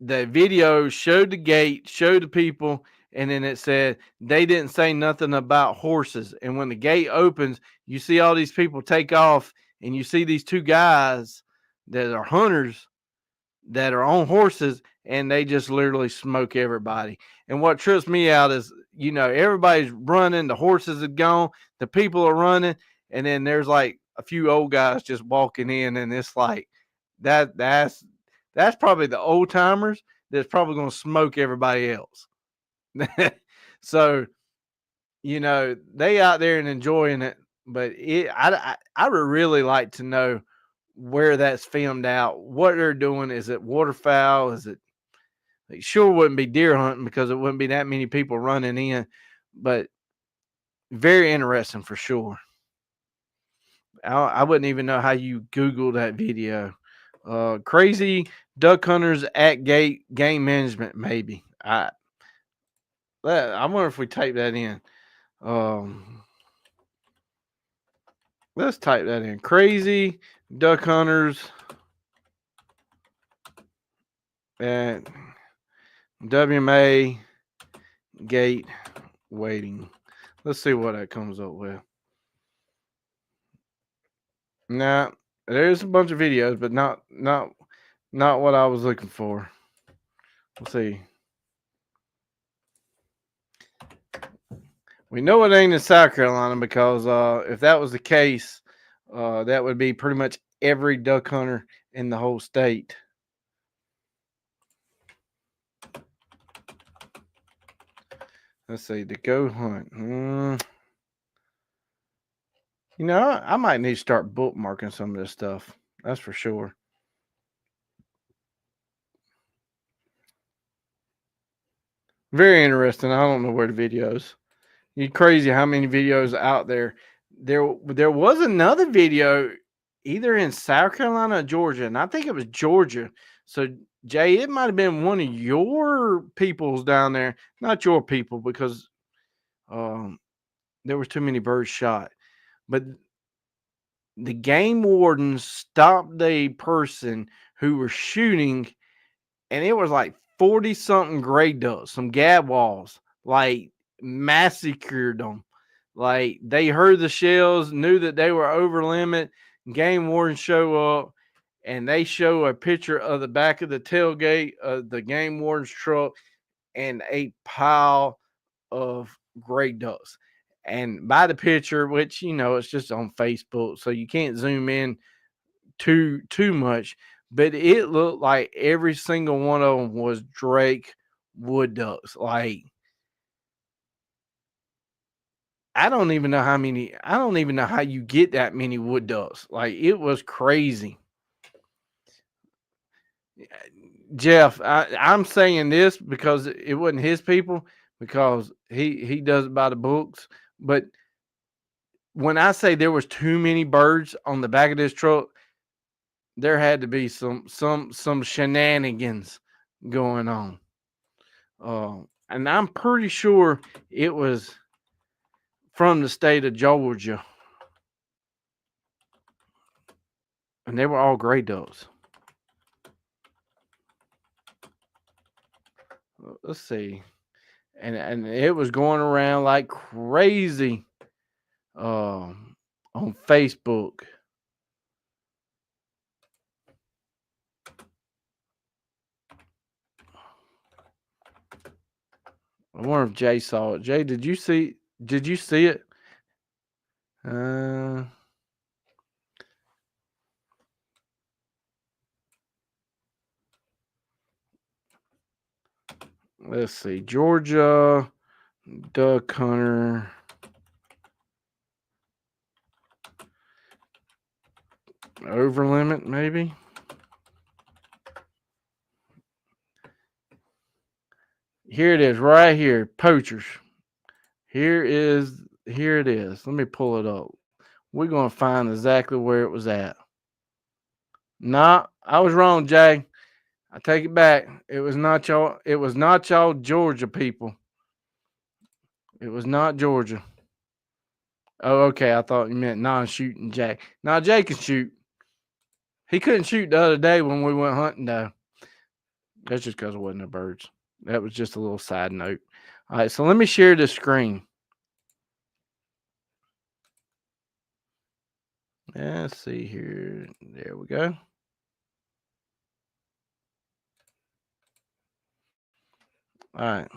the video showed the gate, showed the people, and then it said they didn't say nothing about horses. And when the gate opens, you see all these people take off, and you see these two guys that are hunters that are on horses, and they just literally smoke everybody. And what trips me out is, everybody's running, the horses are gone, the people are running, and then there's like a few old guys just walking in, and it's like that's probably the old timers that's probably going to smoke everybody else. So, they out there and enjoying it, but I would really like to know where that's filmed out, what they're doing. Is it waterfowl? Is it, sure wouldn't be deer hunting because it wouldn't be that many people running in, but very interesting for sure. I wouldn't even know how you Google that video. Crazy duck hunters at gate game management, maybe. I wonder if we type that in. Let's type that in. Crazy duck hunters at WMA gate waiting. Let's see what that comes up with. Now, there's a bunch of videos, but not what I was looking for. Let's see. We know it ain't in South Carolina because if that was the case, that would be pretty much every duck hunter in the whole state. Let's see, to go hunt. I might need to start bookmarking some of this stuff. That's for sure. Very interesting. I don't know where the videos. You crazy how many videos out there. There was another video either in South Carolina or Georgia, and I think it was Georgia. So Jay, it might have been one of your peoples down there. Not your people because there was too many birds shot. But the game wardens stopped a person who was shooting, and it was like 40 something gray ducks, some gadwalls, like massacred them. Like they heard the shells, knew that they were over limit. Game wardens show up, and they show a picture of the back of the tailgate of the game warden's truck and a pile of gray ducks. And by the picture, which it's just on Facebook, so you can't zoom in too much, but it looked like every single one of them was Drake wood ducks. Like I don't even know how you get that many wood ducks. Like it was crazy. Jeff, I'm saying this because it wasn't his people, because he does it by the books. But when I say there was too many birds on the back of this truck, there had to be some shenanigans going on. And I'm pretty sure it was from the state of Georgia. And they were all gray ducks. Let's see. And it was going around like crazy on Facebook. I wonder if Jay saw it. Jay, did you see it? Let's see. Georgia duck hunter over limit, maybe. Here it is, right here. Poachers. Here it is. Let me pull it up. We're gonna find exactly where it was at. Nah, I was wrong, Jay. I take it back. It was not y'all. It was not y'all Georgia people. It was not Georgia. Oh, okay. I thought you meant non-shooting Jay. Now Jay can shoot. He couldn't shoot the other day when we went hunting though. That's just because it wasn't no birds. That was just a little side note. All right, so let me share the screen. Let's see here. There we go. All right.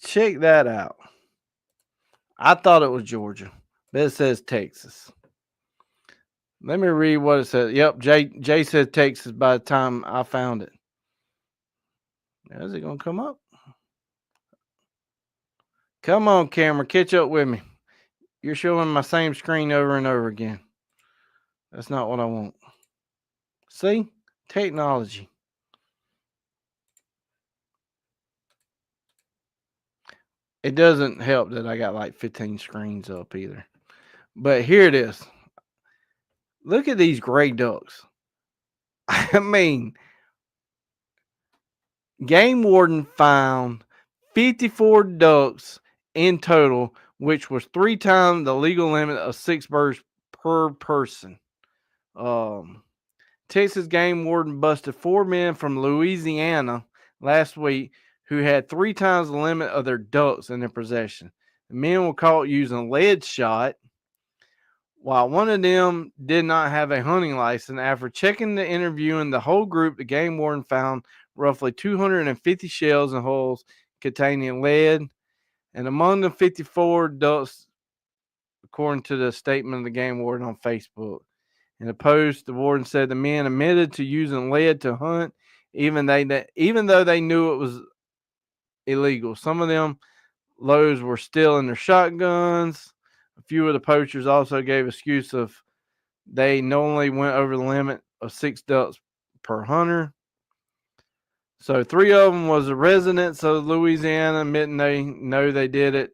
Check that out. I thought it was Georgia, but it says Texas. Let me read what it says. Yep, Jay said Texas by the time I found it. Now, is it going to come up? Come on, camera. Catch up with me. You're showing my same screen over and over again. That's not what I want. See? Technology. It doesn't help that I got like 15 screens up either. But here it is. Look at these gray ducks. I mean, game warden found 54 ducks in total, which was 3 times the legal limit of 6 birds per person. Texas game warden busted 4 men from Louisiana last week who had 3 times the limit of their ducks in their possession. The men were caught using lead shot, while one of them did not have a hunting license. After checking the interviewing the whole group, the game warden found roughly 250 shells and holes containing lead, and among the 54 ducks, according to the statement of the game warden on Facebook. In a post, the warden said the men admitted to using lead to hunt, even though they knew it was illegal. Some of them loads were still in their shotguns. A few of the poachers also gave excuse of they normally went over the limit of 6 ducks per hunter. So 3 of them was the residents of Louisiana admitting they know they did it.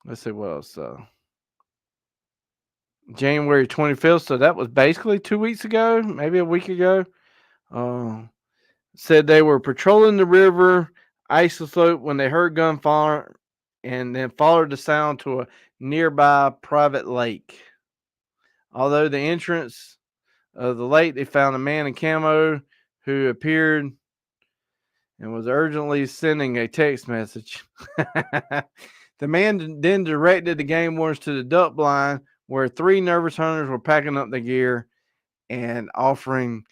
Let's see what else. January 25th, so that was basically 2 weeks ago, maybe a week ago. Said they were patrolling the river ice slope when they heard gunfire and then followed the sound to a nearby private lake. Although the entrance of the lake, they found a man in camo who appeared and was urgently sending a text message. The man then directed the game wardens to the duck blind, where 3 nervous hunters were packing up their gear and offering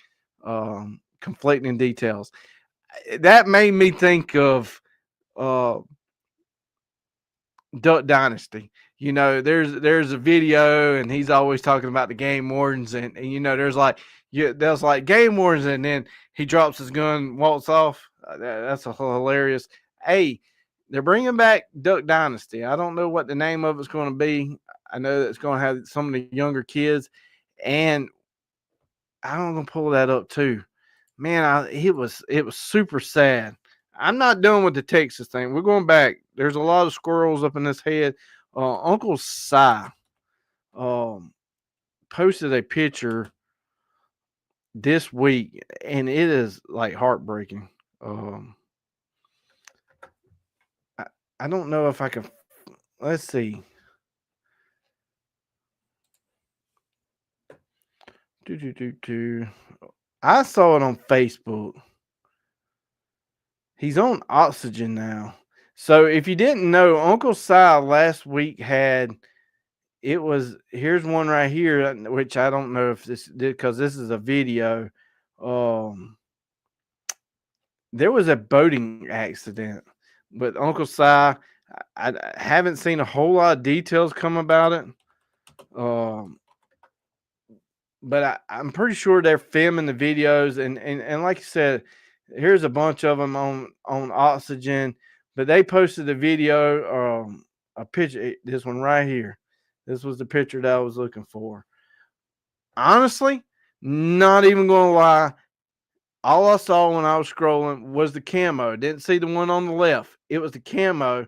conflicting details. That made me think of Duck Dynasty. You know, there's a video, and he's always talking about the game wardens, and you know, there's like game wardens, and then he drops his gun, walks off. That's a hilarious. Hey, they're bringing back Duck Dynasty. I don't know what the name of it's going to be. I know that it's going to have some of the younger kids, and I'm going to pull that up too. Man, it was super sad. I'm not done with the Texas thing. We're going back. There's a lot of squirrels up in this head. Uncle Si posted a picture this week, and it is like heartbreaking. I don't know if I can. Let's see. I saw it on Facebook. He's on oxygen now. So if you didn't know, Uncle Si last week had here's one right here, which I don't know if this did because this is a video. There was a boating accident with Uncle Si. I haven't seen a whole lot of details come about it. But I'm pretty sure they're filming the videos, and like you said, here's a bunch of them on oxygen. But they posted a video, a picture. This one right here. This was the picture that I was looking for. Honestly, not even gonna lie, all I saw when I was scrolling was the camo. Didn't see the one on the left. It was the camo.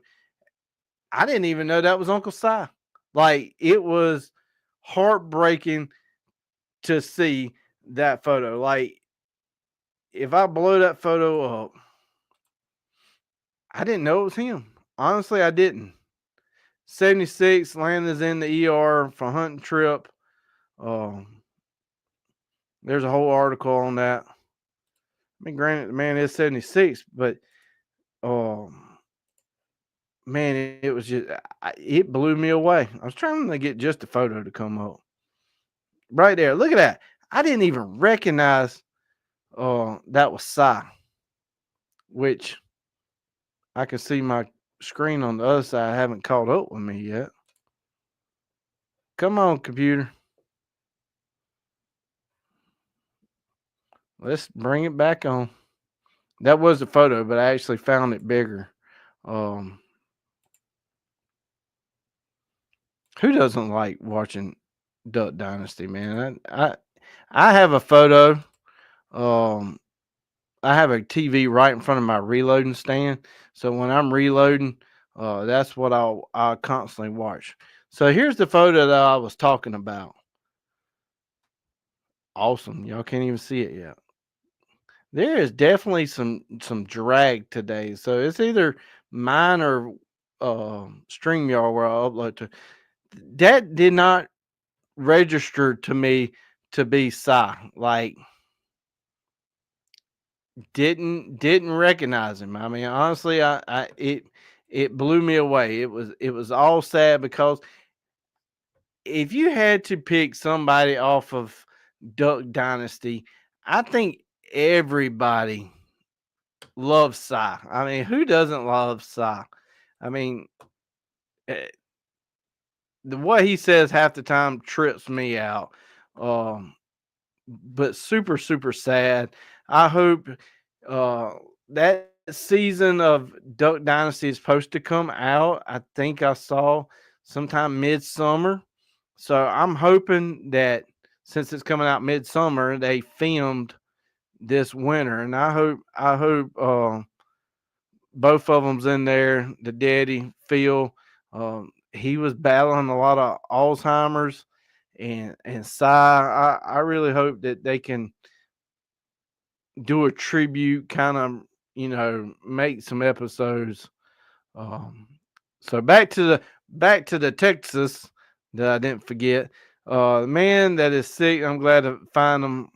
I didn't even know that was Uncle Si. Like, it was heartbreaking to see that photo. Like, if I blow that photo up, I didn't know it was him. Honestly, I didn't. 76, Landon's in the ER for hunting trip. Um, there's a whole article on that. I mean, granted, the man is 76, but man, it was just, it blew me away. I was trying to get just a photo to come up. Right there. Look at that. I didn't even recognize that was Si, which I can see my screen on the other side haven't caught up with me yet. Come on, computer. Let's bring it back on. That was the photo, but I actually found it bigger. Who doesn't like watching Duck Dynasty, man? I have a photo. I have a TV right in front of my reloading stand, so when I'm reloading, that's what I'll constantly watch. So here's the photo that I was talking about. Awesome, y'all can't even see it yet. There is definitely some drag today, so it's either mine or StreamYard where I upload to. That did not register to me to be Si. Like, didn't recognize him. I mean, honestly, it blew me away. It was all sad because if you had to pick somebody off of Duck Dynasty, I think everybody loves Si. I mean, who doesn't love Si? I mean, eh, what he says half the time trips me out. But super sad. I hope that season of Duck Dynasty is supposed to come out. I think I saw sometime midsummer. So I'm hoping that since it's coming out midsummer, they filmed this winter, and I hope both of them's in there. The daddy Phil, he was battling a lot of Alzheimer's, and Si. I really hope that they can do a tribute, kind of, make some episodes. Um, so back to the Texas that I didn't forget. The man that is sick, I'm glad to find him.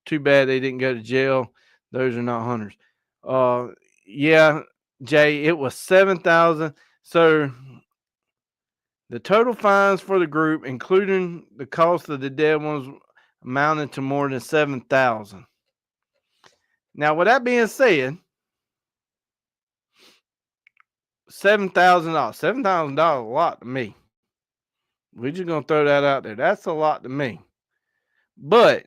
Too bad they didn't go to jail. Those are not hunters. Uh, yeah, Jay, it was 7,000. So the total fines for the group, including the cost of the dead ones, amounted to more than 7,000. Now, with that being said, $7,000. $7,000 a lot to me. We're just gonna throw that out there. That's a lot to me. But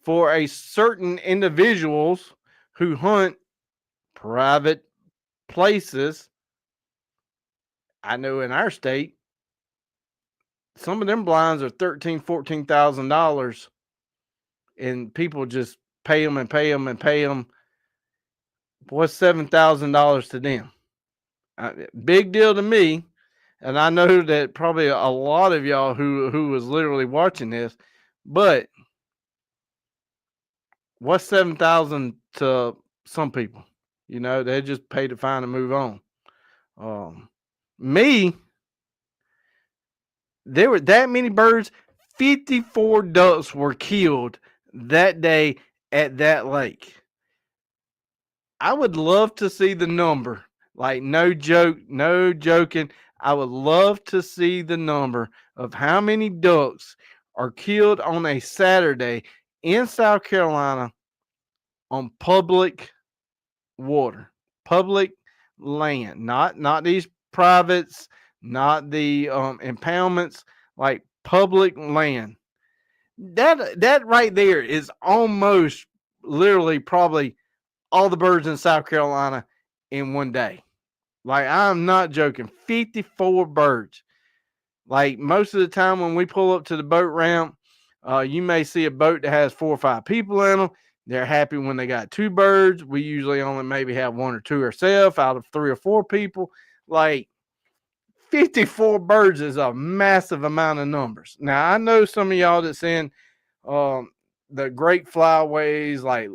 for a certain individuals who hunt private places, I know in our state, some of them blinds are $13,000-$14,000, and people just pay them and pay them and pay them. What's $7,000 to them? Big deal to me. And I know that probably a lot of y'all who was literally watching this, but what's 7,000 to some people? They just pay to fine and move on. Me, there were that many birds. 54 ducks were killed that day at that lake. I would love to see the number. Like, no joking. I would love to see the number of how many ducks are killed on a Saturday in South Carolina on public water, public land, not these privates, not the impoundments, like public land. That right there is almost literally probably all the birds in South Carolina in one day. Like, I'm not joking. 54 birds. Like, most of the time when we pull up to the boat ramp, you may see a boat that has 4 or 5 people in them. They're happy when they got 2 birds. We usually only maybe have 1 or 2 ourselves out of 3 or 4 people. Like, 54 birds is a massive amount of numbers. Now I know some of y'all that's in um, the great flyways like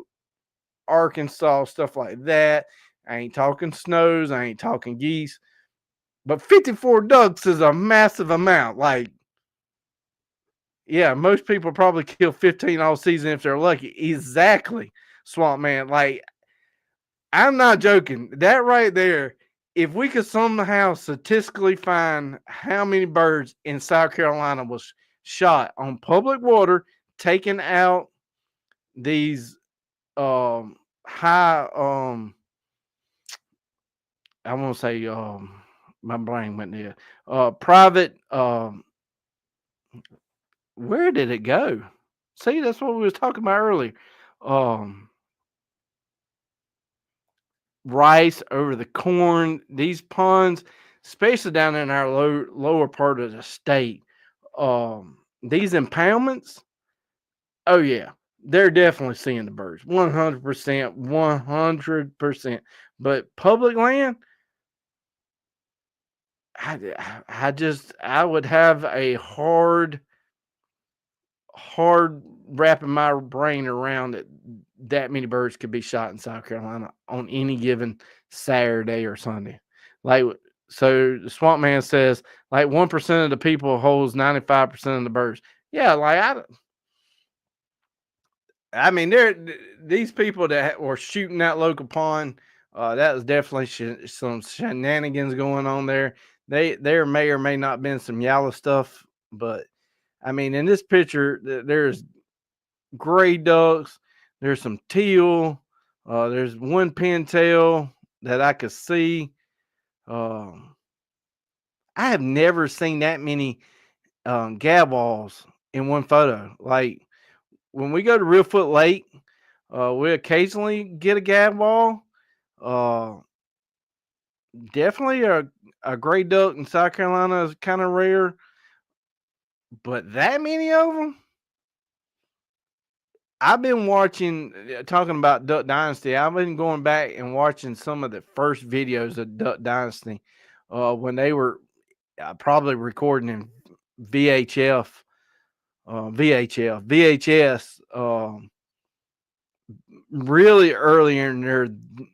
Arkansas, stuff like that. I ain't talking snows, I ain't talking geese, but 54 ducks is a massive amount. Like, yeah, most people probably kill 15 all season if they're lucky. Exactly, Swamp Man. Like, I'm not joking. That right there, if we could somehow statistically find how many birds in South Carolina was shot on public water, taking out these high I won't say my brain went there. Private where did it go? See, that's what we was talking about earlier. Um Rice over the corn, these ponds, especially down in our lower part of the state. These impoundments, oh yeah, they're definitely seeing the birds. 100%, 100%. But public land, I would have a hard wrapping my brain around it. That many birds could be shot in South Carolina on any given Saturday or Sunday. Like, so the Swamp Man says, like 1% of the people holds 95% of the birds. Yeah, like I mean, these people that were shooting that local pond. That was definitely some shenanigans going on there. There may or may not been some yellow stuff, but I mean, in this picture, there's gray ducks. There's some teal. There's one pintail that I could see. Um, I have never seen that many gadwalls in one photo. Like when we go to Reelfoot Lake, we occasionally get a gadwall. Uh, Definitely a gray duck in South Carolina is kind of rare, but that many of them. I've been watching, talking about Duck Dynasty. I've been going back and watching some of the first videos of Duck Dynasty when they were probably recording in VHF, VHS, really early in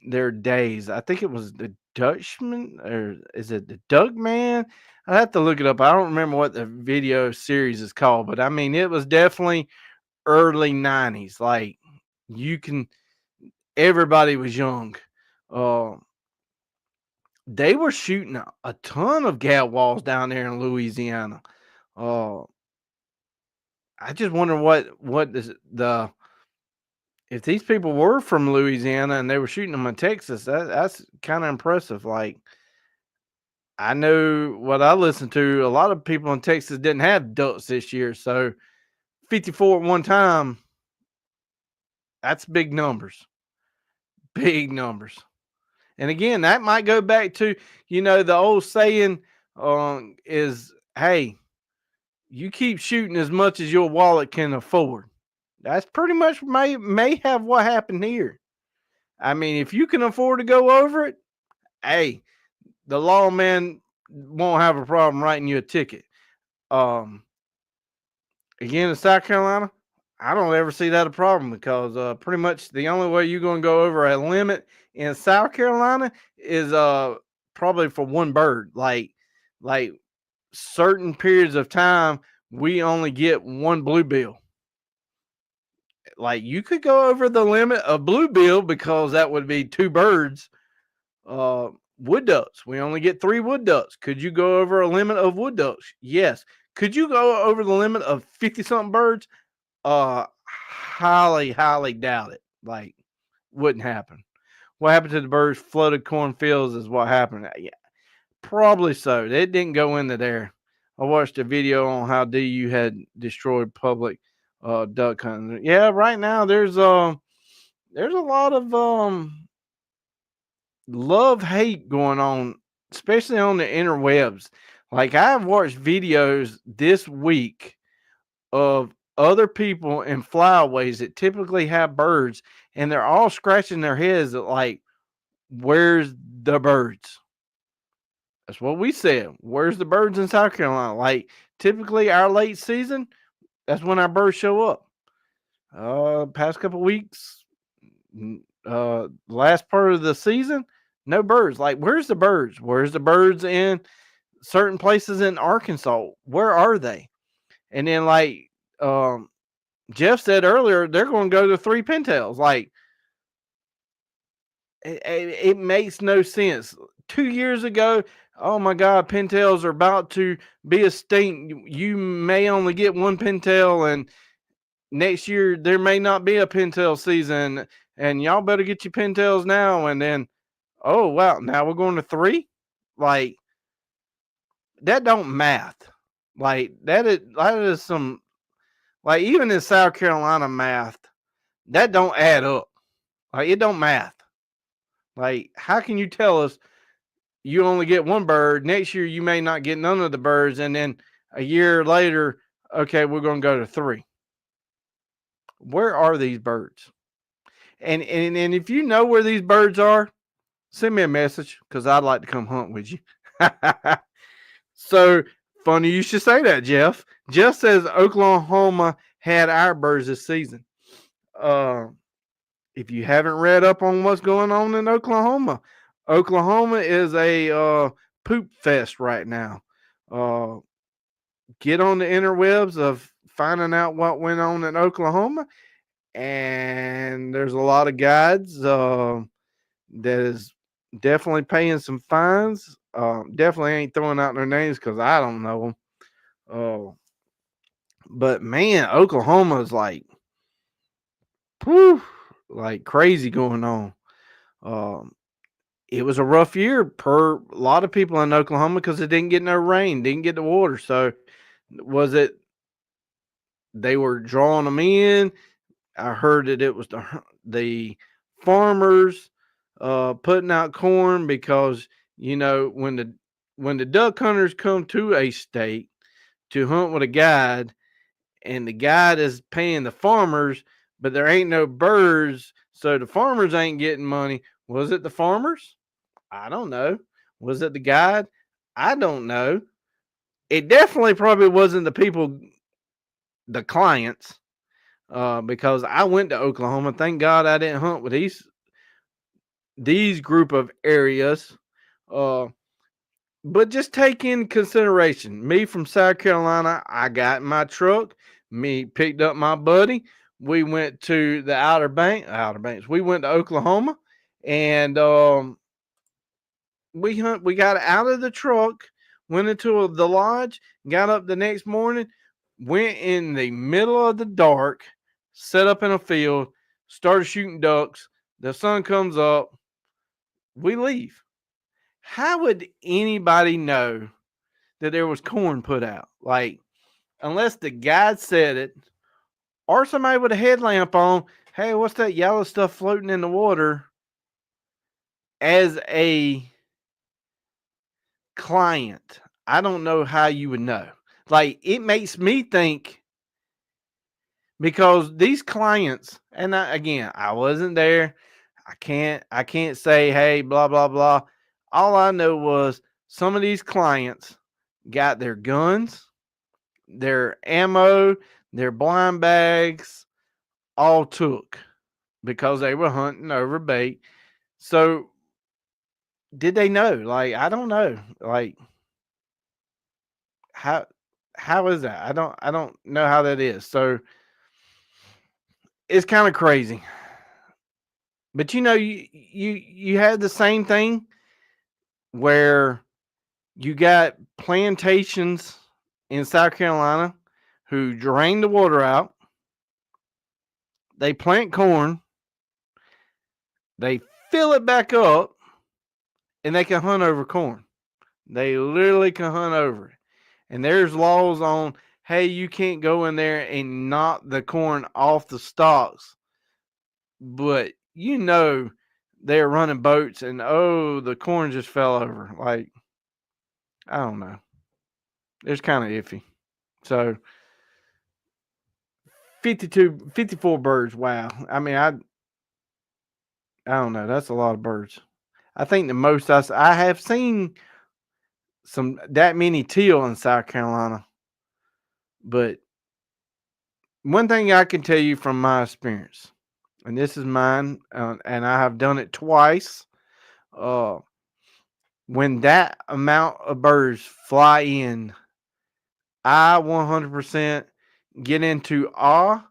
their days. I think it was the Dutchman, or is it the Duck Man? I have to look it up. I don't remember what the video series is called, but I mean it was definitely early 90s. Like you can everybody was young. Uh, they were shooting a ton of gadwalls down there in Louisiana. Uh, I just wonder what is the if these people were from Louisiana and they were shooting them in Texas. That's kind of impressive. Like I know what I listened to. A lot of people in Texas didn't have ducks this year, so 54 at one time. That's big numbers. Big numbers. And again, that might go back to, the old saying is, hey, you keep shooting as much as your wallet can afford. That's pretty much may have what happened here. I mean, if you can afford to go over it, hey, the lawman won't have a problem writing you a ticket. Um, Again, in South Carolina, I don't ever see that a problem because pretty much the only way you're going to go over a limit in South Carolina is probably for one bird. Like certain periods of time, we only get one bluebill. Like you could go over the limit of bluebill because that would be two birds. Wood ducks, we only get three wood ducks. Could you go over a limit of wood ducks? Yes. Could you go over the limit of 50 something birds? Highly doubt it. Like, wouldn't happen. What happened to the birds? Flooded cornfields is what happened. Yeah, probably so. They didn't go into there. I watched a video on how DU had destroyed public duck hunting. Yeah, right now there's a lot of love hate going on, especially on the interwebs. Like I've watched videos this week of other people in flyaways that typically have birds, and they're all scratching their heads at like, where's the birds? That's what we said. Where's the birds in South Carolina? Like typically our late season, that's when our birds show up. Past couple weeks, last part of the season, no birds. Like, where's the birds? Where's the birds in certain places in Arkansas? Where are they? And then, like um, Jeff said earlier, they're going to go to 3 pintails. Like, it makes no sense. 2 years ago, oh my God, pintails are about to be extinct. You may only get 1 pintail, and next year there may not be a pintail season, and y'all better get your pintails now. And then, oh wow, now we're going to 3. Like, that don't math. Like, that is some, like, even in South Carolina math, that don't add up. Like, it don't math. Like, how can you tell us you only get 1 bird? Next year you may not get none of the birds, and then a year later, okay, we're going to go to 3. Where are these birds? And if you know where these birds are, send me a message, because I'd like to come hunt with you. So funny you should say that, Jeff. Jeff says Oklahoma had our birds this season. If you haven't read up on what's going on in Oklahoma, Oklahoma is a poop fest right now. Get on the interwebs of finding out what went on in Oklahoma, and there's a lot of guides that is definitely paying some fines. Definitely ain't throwing out their names because I don't know them. But man, Oklahoma is like, whew, like crazy going on. It was a rough year per a lot of people in Oklahoma because it didn't get no rain, didn't get the water. So was it they were drawing them in? I heard that it was the farmers putting out corn because when the duck hunters come to a state to hunt with a guide, and the guide is paying the farmers, but there ain't no birds, so the farmers ain't getting money. Was it the farmers? I don't know. Was it the guide? I don't know. It definitely probably wasn't the people, the clients, because I went to Oklahoma. Thank God I didn't hunt with these group of areas. Uh, but just take in consideration, me from South Carolina, I got in my truck, me picked up my buddy. We went to the Outer Banks. We went to Oklahoma, and we got out of the truck, went into the lodge, got up the next morning, went in the middle of the dark, set up in a field, started shooting ducks. The sun comes up, we leave. How would anybody know that there was corn put out? Like, unless the guide said it, or somebody with a headlamp on, hey, what's that yellow stuff floating in the water? As a client, I don't know how you would know. Like, it makes me think, because these clients, and I wasn't there. I can't say, hey, blah blah blah. All I know was some of these clients got their guns, their ammo, their blind bags, all took because they were hunting over bait. So did they know? Like, I don't know. Like, how is that? I don't know how that is. So it's kind of crazy. But you had the same thing where you got plantations in South Carolina who drain the water out. They plant corn, they fill it back up, and they can hunt over corn. They literally can hunt over it. And there's laws on, hey, you can't go in there and knock the corn off the stalks. But they're running boats, and the corn just fell over. Like, I don't know. It's kind of iffy. So 54 birds. Wow. I mean, I don't know. That's a lot of birds. I think the most I have seen that many teal in South Carolina. But one thing I can tell you from my experience, and this is mine, and I have done it twice. Uh, when that amount of birds fly in, I 100% get into awe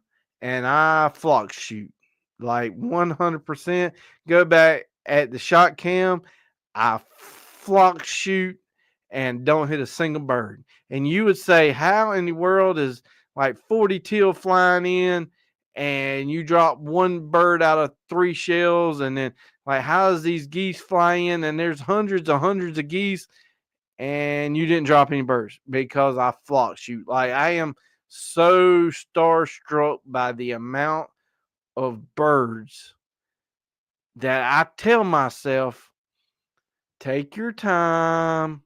and I flock shoot. Like 100% go back at the shot cam. I flock shoot and don't hit a single bird. And you would say, how in the world is like 40 teal flying in and you drop one bird out of 3 shells? And then, like, how does these geese fly in and there's hundreds of geese and you didn't drop any birds? Because I flock shoot. Like, I am so starstruck by the amount of birds that I tell myself, take your time,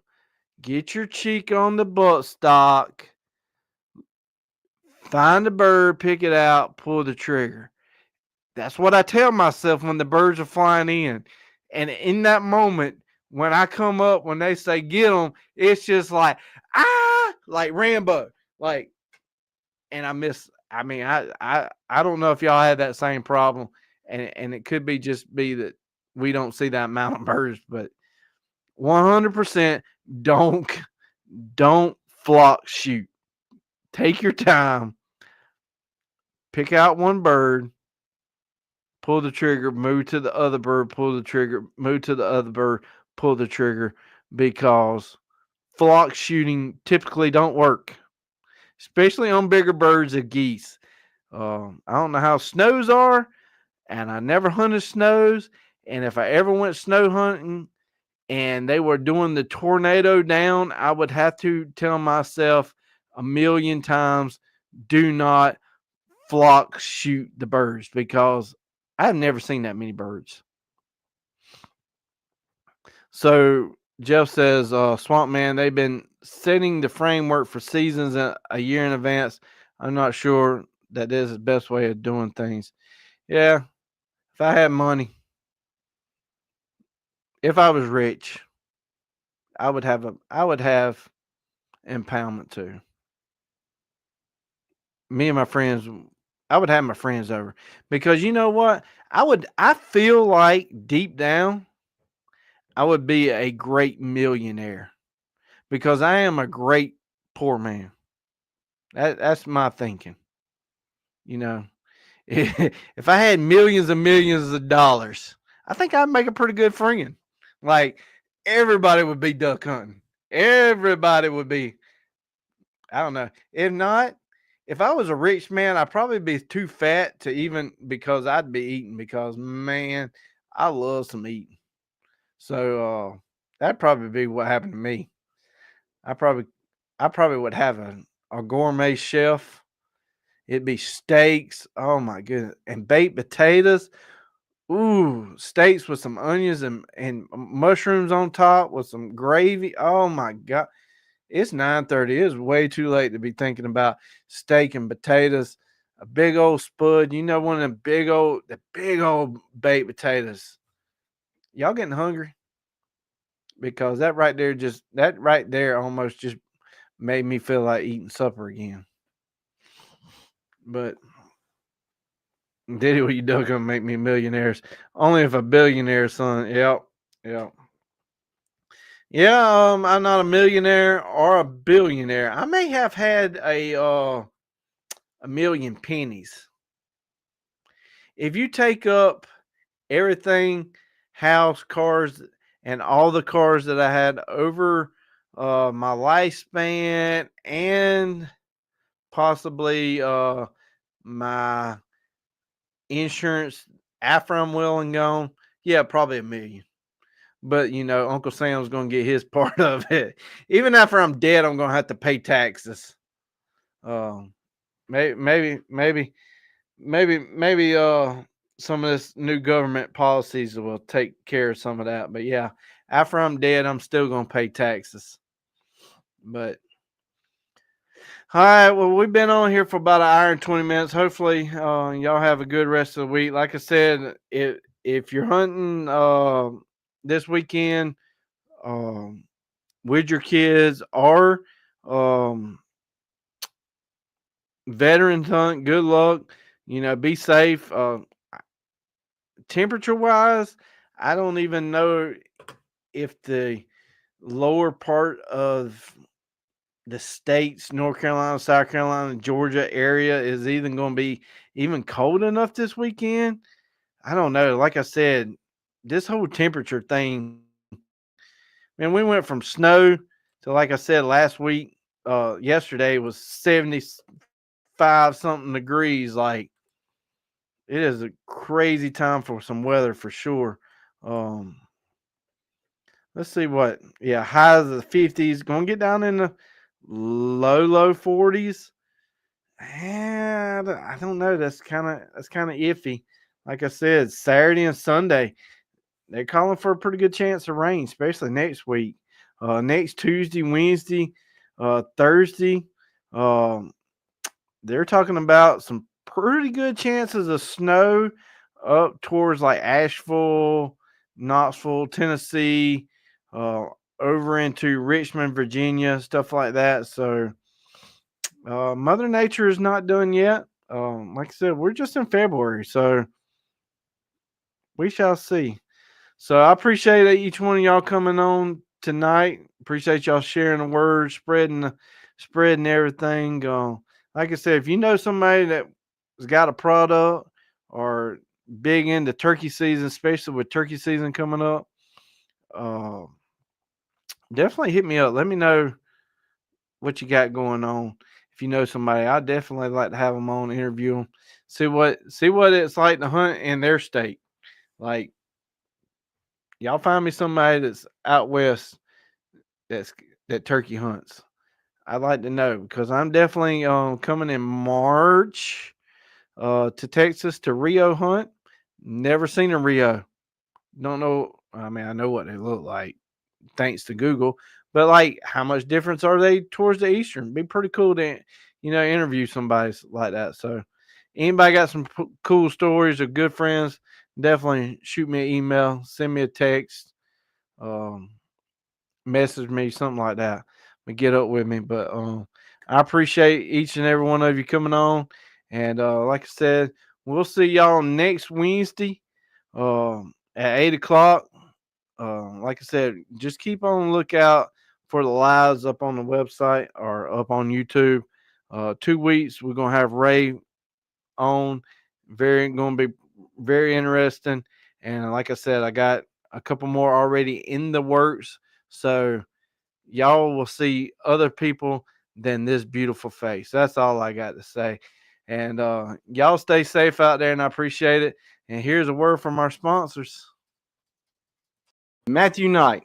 get your cheek on the buttstock, find a bird, pick it out, pull the trigger. That's what I tell myself when the birds are flying in. And in that moment, when I come up, when they say get them, it's just like, like Rambo. Like, and I miss, I mean, I don't know if y'all had that same problem. And it could be just be that we don't see that amount of birds, but 100% don't flock shoot. Take your time, pick out one bird, pull the trigger, move to the other bird, pull the trigger, move to the other bird, pull the trigger, because flock shooting typically don't work, especially on bigger birds of geese. I don't know how snows are, and I never hunted snows. And if I ever went snow hunting and they were doing the tornado down, I would have to tell myself a million times, do not flock shoot the birds, because I've never seen that many birds. So Jeff says, Swamp Man, they've been setting the framework for seasons a year in advance. I'm not sure that is the best way of doing things. Yeah, if I had money, if I was rich, I would have impoundment too. Me and my friends, I would have my friends over, because you know what? I feel like deep down, I would be a great millionaire, because I am a great poor man. That's my thinking. You know, if I had millions and millions of dollars, I think I'd make a pretty good friend. Like, everybody would be duck hunting. Everybody would be. I don't know. If not, if I was a rich man, I'd probably be too fat to even, because I'd be eating, because man, I love some eating. So that'd probably be what happened to me. I probably I probably would have a gourmet chef. It'd be steaks. Oh my goodness. And baked potatoes. Ooh, steaks with some onions and mushrooms on top with some gravy. Oh my God. It's 9:30. It's way too late to be thinking about steak and potatoes. A big old spud. You know, one of them the big old baked potatoes. Y'all getting hungry? Because that right there almost just made me feel like eating supper again. But Diddy, what you doing gonna make me millionaires? Only if a billionaire, son. Yep. Yep. Yeah, I'm not a millionaire or a billionaire. I may have had a million pennies. If you take up everything, house, cars, and all the cars that I had over my lifespan, and possibly my insurance after I'm well and gone, yeah, probably a million. But you know, Uncle Sam's gonna get his part of it. Even after I'm dead, I'm gonna have to pay taxes. Um, maybe some of this new government policies will take care of some of that. But yeah, after I'm dead, I'm still gonna pay taxes. But all right, well, we've been on here for about an hour and 20 minutes. Hopefully, y'all have a good rest of the week. Like I said, if you're hunting this weekend, um, with your kids or veterans hunt, good luck. Be safe. Temperature wise, I don't even know if the lower part of the states, North Carolina, South Carolina, Georgia area is even going to be even cold enough this weekend. I don't know. Like I said, this whole temperature thing, man, we went from snow to, like I said last week, yesterday was 75 something degrees. Like, it is a crazy time for some weather for sure. Um, let's see what, yeah, highs of the 50s, gonna get down in the low 40s. I don't know. That's kind of iffy. Like I said, Saturday and Sunday, they're calling for a pretty good chance of rain, especially next week. Next Tuesday, Wednesday, Thursday. Um, they're talking about some pretty good chances of snow up towards like Asheville, Knoxville, Tennessee, uh, over into Richmond, Virginia, stuff like that. So, Mother Nature is not done yet. Like I said, we're just in February, so we shall see. So I appreciate each one of y'all coming on tonight. Appreciate y'all sharing the word, spreading everything. Like I said, if you know somebody that's got a product or big into turkey season, especially with turkey season coming up, uh, definitely hit me up. Let me know what you got going on. If you know somebody, I'd definitely like to have them on, interview them, see what it's like to hunt in their state. Like, y'all find me somebody that's out west that's that turkey hunts. I'd like to know because I'm definitely coming in March to Texas to Rio hunt. Never seen a Rio. Don't know. I mean, I know what they look like thanks to Google, but like, how much difference are they towards the Eastern? Be pretty cool to interview somebody like that. So, anybody got some cool stories or good friends? Definitely shoot me an email, send me a text. Um, Message me, something like that. But get up with me. But I appreciate each and every one of you coming on. And like I said, we'll see y'all next Wednesday at 8 o'clock. Like I said, just keep on the lookout for the lives up on the website or up on YouTube. 2 weeks, we're gonna have Ray on. Gonna be very interesting. And like I said, I got a couple more already in the works. So y'all will see other people than this beautiful face. That's all I got to say. And y'all stay safe out there, and I appreciate it. And here's a word from our sponsors. Matthew Knight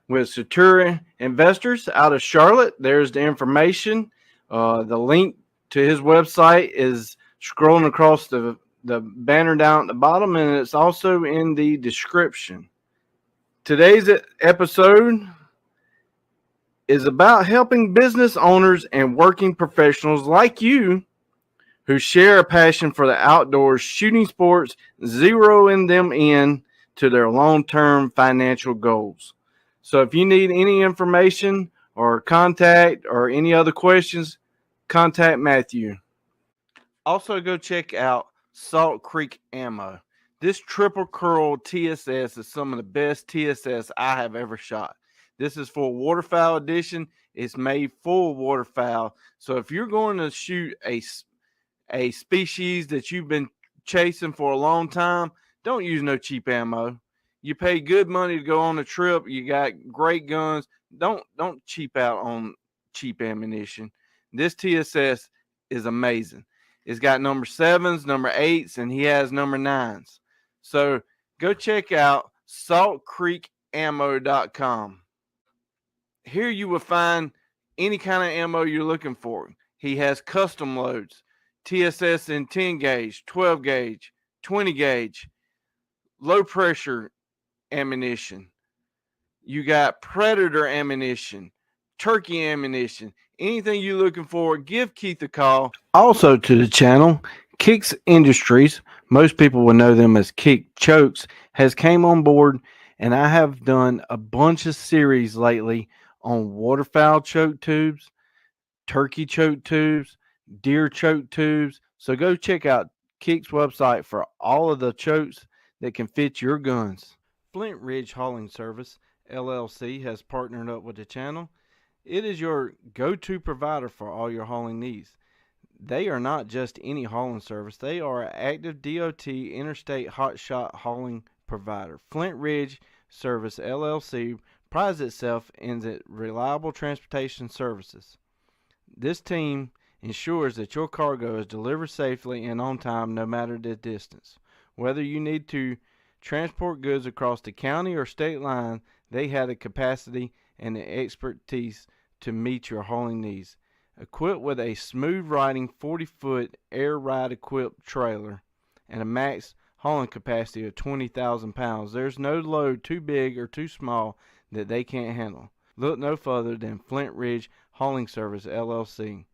with Satura Investors out of Charlotte. There's the information. The link to his website is scrolling across the banner down at the bottom, and it's also in the description. Today's episode is about helping business owners and working professionals like you who share a passion for the outdoors shooting sports, zeroing them in to their long-term financial goals. So if you need any information or contact or any other questions, contact Matthew. Also, go check out Salt Creek Ammo. This triple curl TSS is some of the best TSS I have ever shot. This is for waterfowl edition. It's made for waterfowl. So if you're going to shoot a species that you've been chasing for a long time, don't use no cheap ammo. You pay good money to go on a trip. You got great guns. Don't cheap out on cheap ammunition. This TSS is amazing. It's got number 7s, number 8s, and he has number 9s. So go check out saltcreekammo.com. Here you will find any kind of ammo you're looking for. He has custom loads, TSS in 10 gauge, 12 gauge, 20 gauge, low pressure ammunition. You got Predator ammunition, turkey ammunition, anything you're looking for, give Keith a call. Also to the channel, Kicks Industries, most people will know them as Kick Chokes, has came on board, and I have done a bunch of series lately on waterfowl choke tubes, turkey choke tubes, deer choke tubes. So go check out Kick's website for all of the chokes that can fit your guns. Flint Ridge Hauling Service, LLC, has partnered up with the channel. It is your go-to provider for all your hauling needs. They are not just any hauling service. They are an active DOT interstate hotshot hauling provider. Flint Ridge Service, LLC, prides itself in the reliable transportation services. This team ensures that your cargo is delivered safely and on time no matter the distance. Whether you need to transport goods across the county or state line, they have the capacity and the expertise to meet your hauling needs. Equipped with a smooth riding 40-foot air ride equipped trailer and a max hauling capacity of 20,000 pounds, there's no load too big or too small that they can't handle. Look no further than Flint Ridge Hauling Service, LLC.